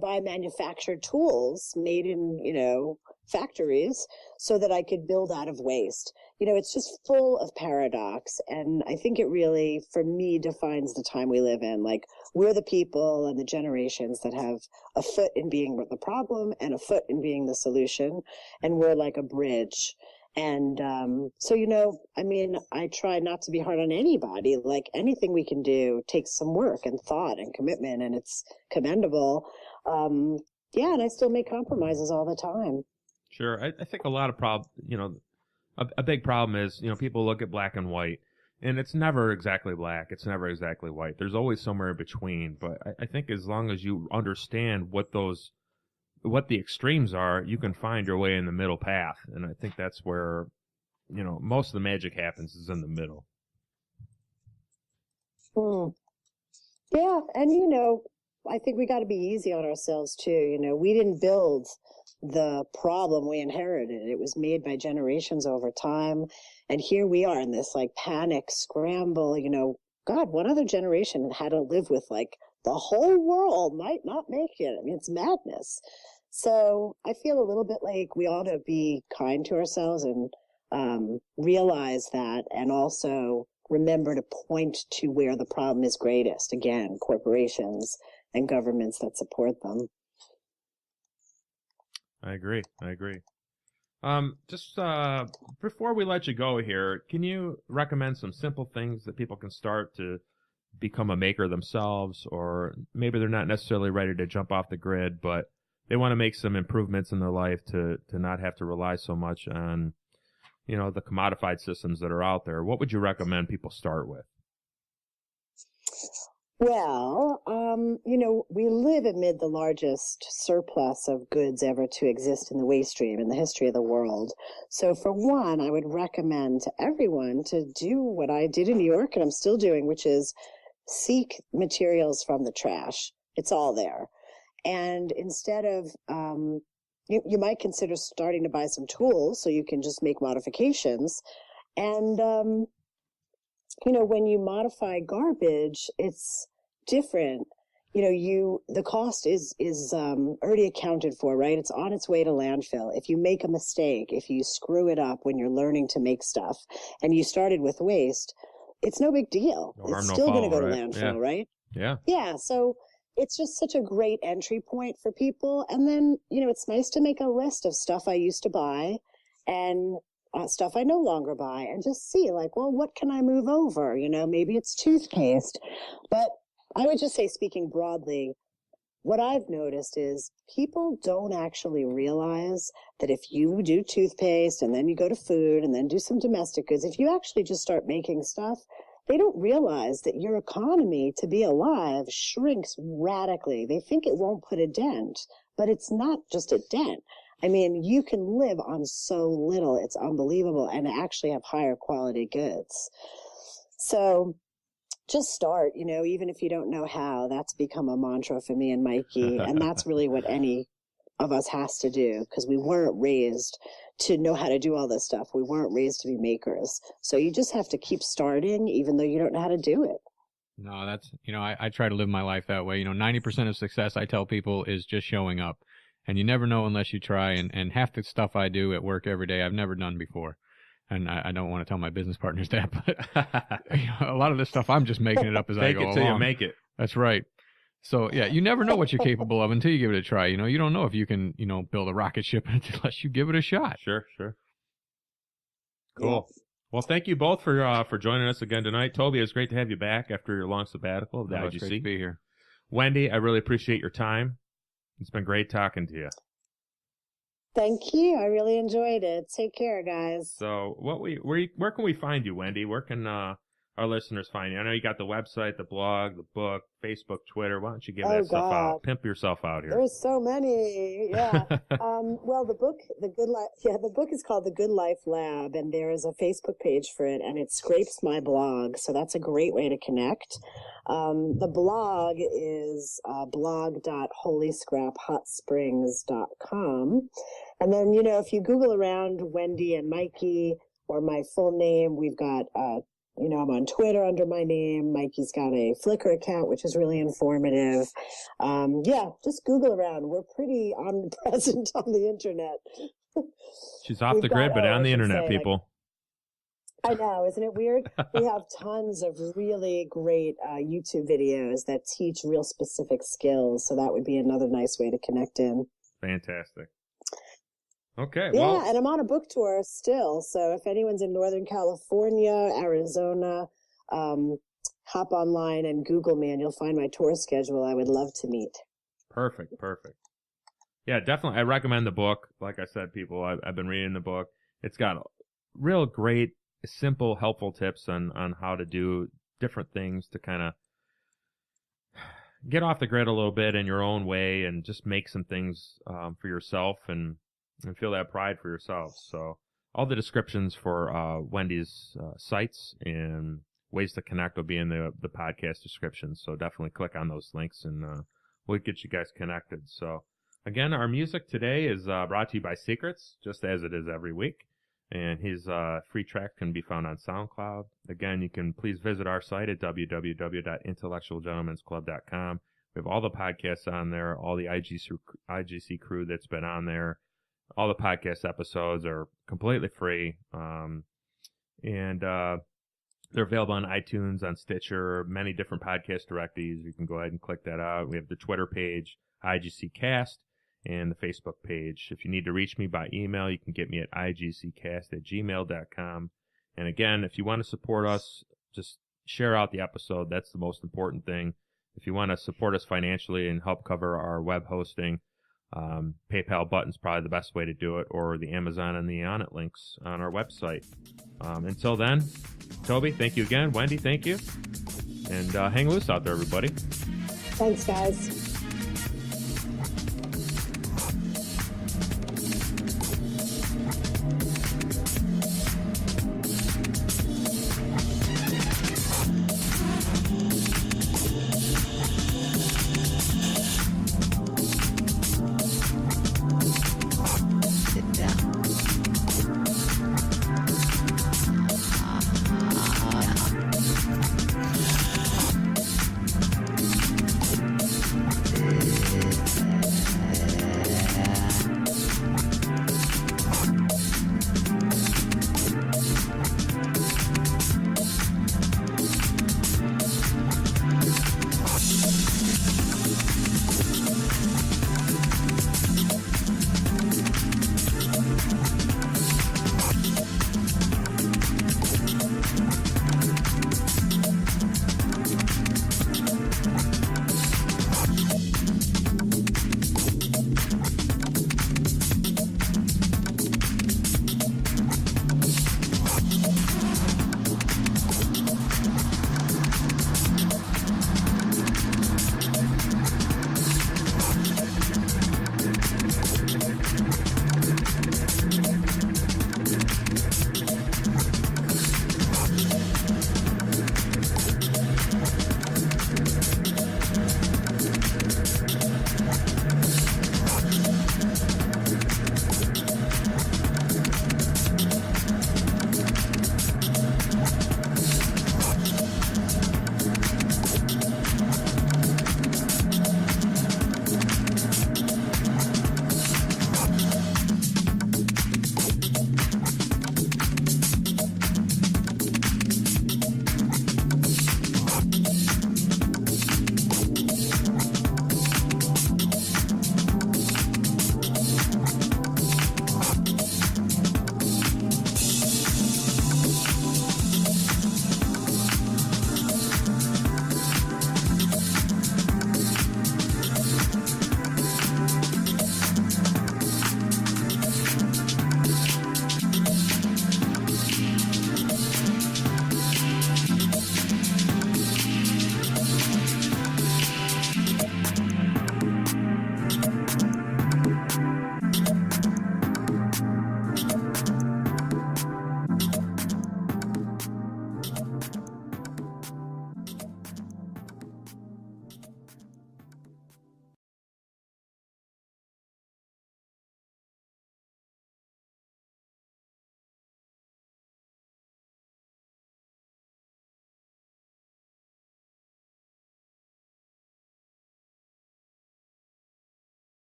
buy manufactured tools made in, factories so that I could build out of waste. It's just full of paradox. And I think it really, for me, defines the time we live in. Like, we're the people and the generations that have a foot in being the problem and a foot in being the solution. And we're like a bridge. And I try not to be hard on anybody. Like, anything we can do takes some work and thought and commitment, and it's commendable. And I still make compromises all the time. Sure. I think a lot of a big problem is, people look at black and white, and it's never exactly black. It's never exactly white. There's always somewhere in between. But I think as long as you understand what the extremes are, you can find your way in the middle path. And I think that's where, most of the magic happens is in the middle. Yeah. And, I think we got to be easy on ourselves too. We didn't build the problem, we inherited. It was made by generations over time. And here we are in this like panic scramble, God, one other generation had to live with like the whole world might not make it. I mean, it's madness. So I feel a little bit like we ought to be kind to ourselves and realize that, and also remember to point to where the problem is greatest. Again, corporations and governments that support them. I agree. Just before we let you go here, can you recommend some simple things that people can start to become a maker themselves, or maybe they're not necessarily ready to jump off the grid, but they want to make some improvements in their life to not have to rely so much on, the commodified systems that are out there? What would you recommend people start with? Well, we live amid the largest surplus of goods ever to exist in the waste stream in the history of the world. So for one, I would recommend to everyone to do what I did in New York and I'm still doing, which is seek materials from the trash. It's all there. And instead of, you might consider starting to buy some tools so you can just make modifications. And, when you modify garbage, it's different. The cost is already accounted for, right? It's on its way to landfill. If you make a mistake, if you screw it up when you're learning to make stuff and you started with waste, it's no big deal. It's still going to go to landfill, right? Yeah. Yeah. So it's just such a great entry point for people. And then, it's nice to make a list of stuff I used to buy and stuff I no longer buy and just see what can I move over? Maybe it's toothpaste. But I would just say, speaking broadly, what I've noticed is people don't actually realize that if you do toothpaste and then you go to food and then do some domestic goods, if you actually just start making stuff, they don't realize that your economy to be alive shrinks radically. They think it won't put a dent, but it's not just a dent. I mean, you can live on so little. It's unbelievable and actually have higher quality goods. So just start, even if you don't know how. That's become a mantra for me and Mikey. And that's really what any of us has to do, because we weren't raised to know how to do all this stuff. We weren't raised to be makers. So you just have to keep starting, even though you don't know how to do it. No, that's, I try to live my life that way. 90% of success, I tell people, is just showing up. And you never know unless you try. And half the stuff I do at work every day, I've never done before. And I don't want to tell my business partners that, but a lot of this stuff, I'm just making it up as I go along. Fake it till you make it. That's right. So, yeah, you never know what you're capable of until you give it a try. You don't know if you can, build a rocket ship unless you give it a shot. Sure. Cool. Yeah. Well, thank you both for joining us again tonight. Toby, it was great to have you back after your long sabbatical of the IGC. It's great to be here. Wendy, I really appreciate your time. It's been great talking to you. Thank you. I really enjoyed it. Take care, guys. So, where can we find you, Wendy? Where can our listeners find you? I know you got the website, the blog, the book, Facebook, Twitter. Why don't you give that stuff out? Pimp yourself out here. There's so many. Yeah. Well, the book is called The Good Life Lab, and there is a Facebook page for it, and it scrapes my blog. So that's a great way to connect. The blog is blog.holyscraphotsprings.com. And then, if you Google around Wendy and Mikey or my full name, we've got, I'm on Twitter under my name. Mikey's got a Flickr account, which is really informative. Just Google around. We're pretty omnipresent on the internet. She's off the grid, but on the internet, people. I know, isn't it weird? We have tons of really great YouTube videos that teach real specific skills. So that would be another nice way to connect in. Fantastic. Okay. Yeah, well, and I'm on a book tour still. So if anyone's in Northern California, Arizona, hop online and Google me and you'll find my tour schedule. I would love to meet. Perfect. Yeah, definitely. I recommend the book. Like I said, people, I've been reading the book. It's got real great, simple, helpful tips on how to do different things to kind of get off the grid a little bit in your own way and just make some things for yourself and feel that pride for yourself. So all the descriptions for Wendy's sites and ways to connect will be in the podcast description. So definitely click on those links and we'll get you guys connected. So again, our music today is brought to you by Secrets, just as it is every week. And his free track can be found on SoundCloud. Again, you can please visit our site at www.intellectualgentlemensclub.com. We have all the podcasts on there, all the IGC crew that's been on there. All the podcast episodes are completely free. And they're available on iTunes, on Stitcher, many different podcast directories. You can go ahead and click that out. We have the Twitter page, IGC Cast, and the Facebook page. If you need to reach me by email, you can get me at igccast@gmail.com. And again, if you want to support us, just share out the episode. That's the most important thing. If you want to support us financially and help cover our web hosting, PayPal button's probably the best way to do it, or the Amazon and the Onnit links on our website. Until then, Toby, thank you again. Wendy, thank you. And hang loose out there, everybody. Thanks, guys.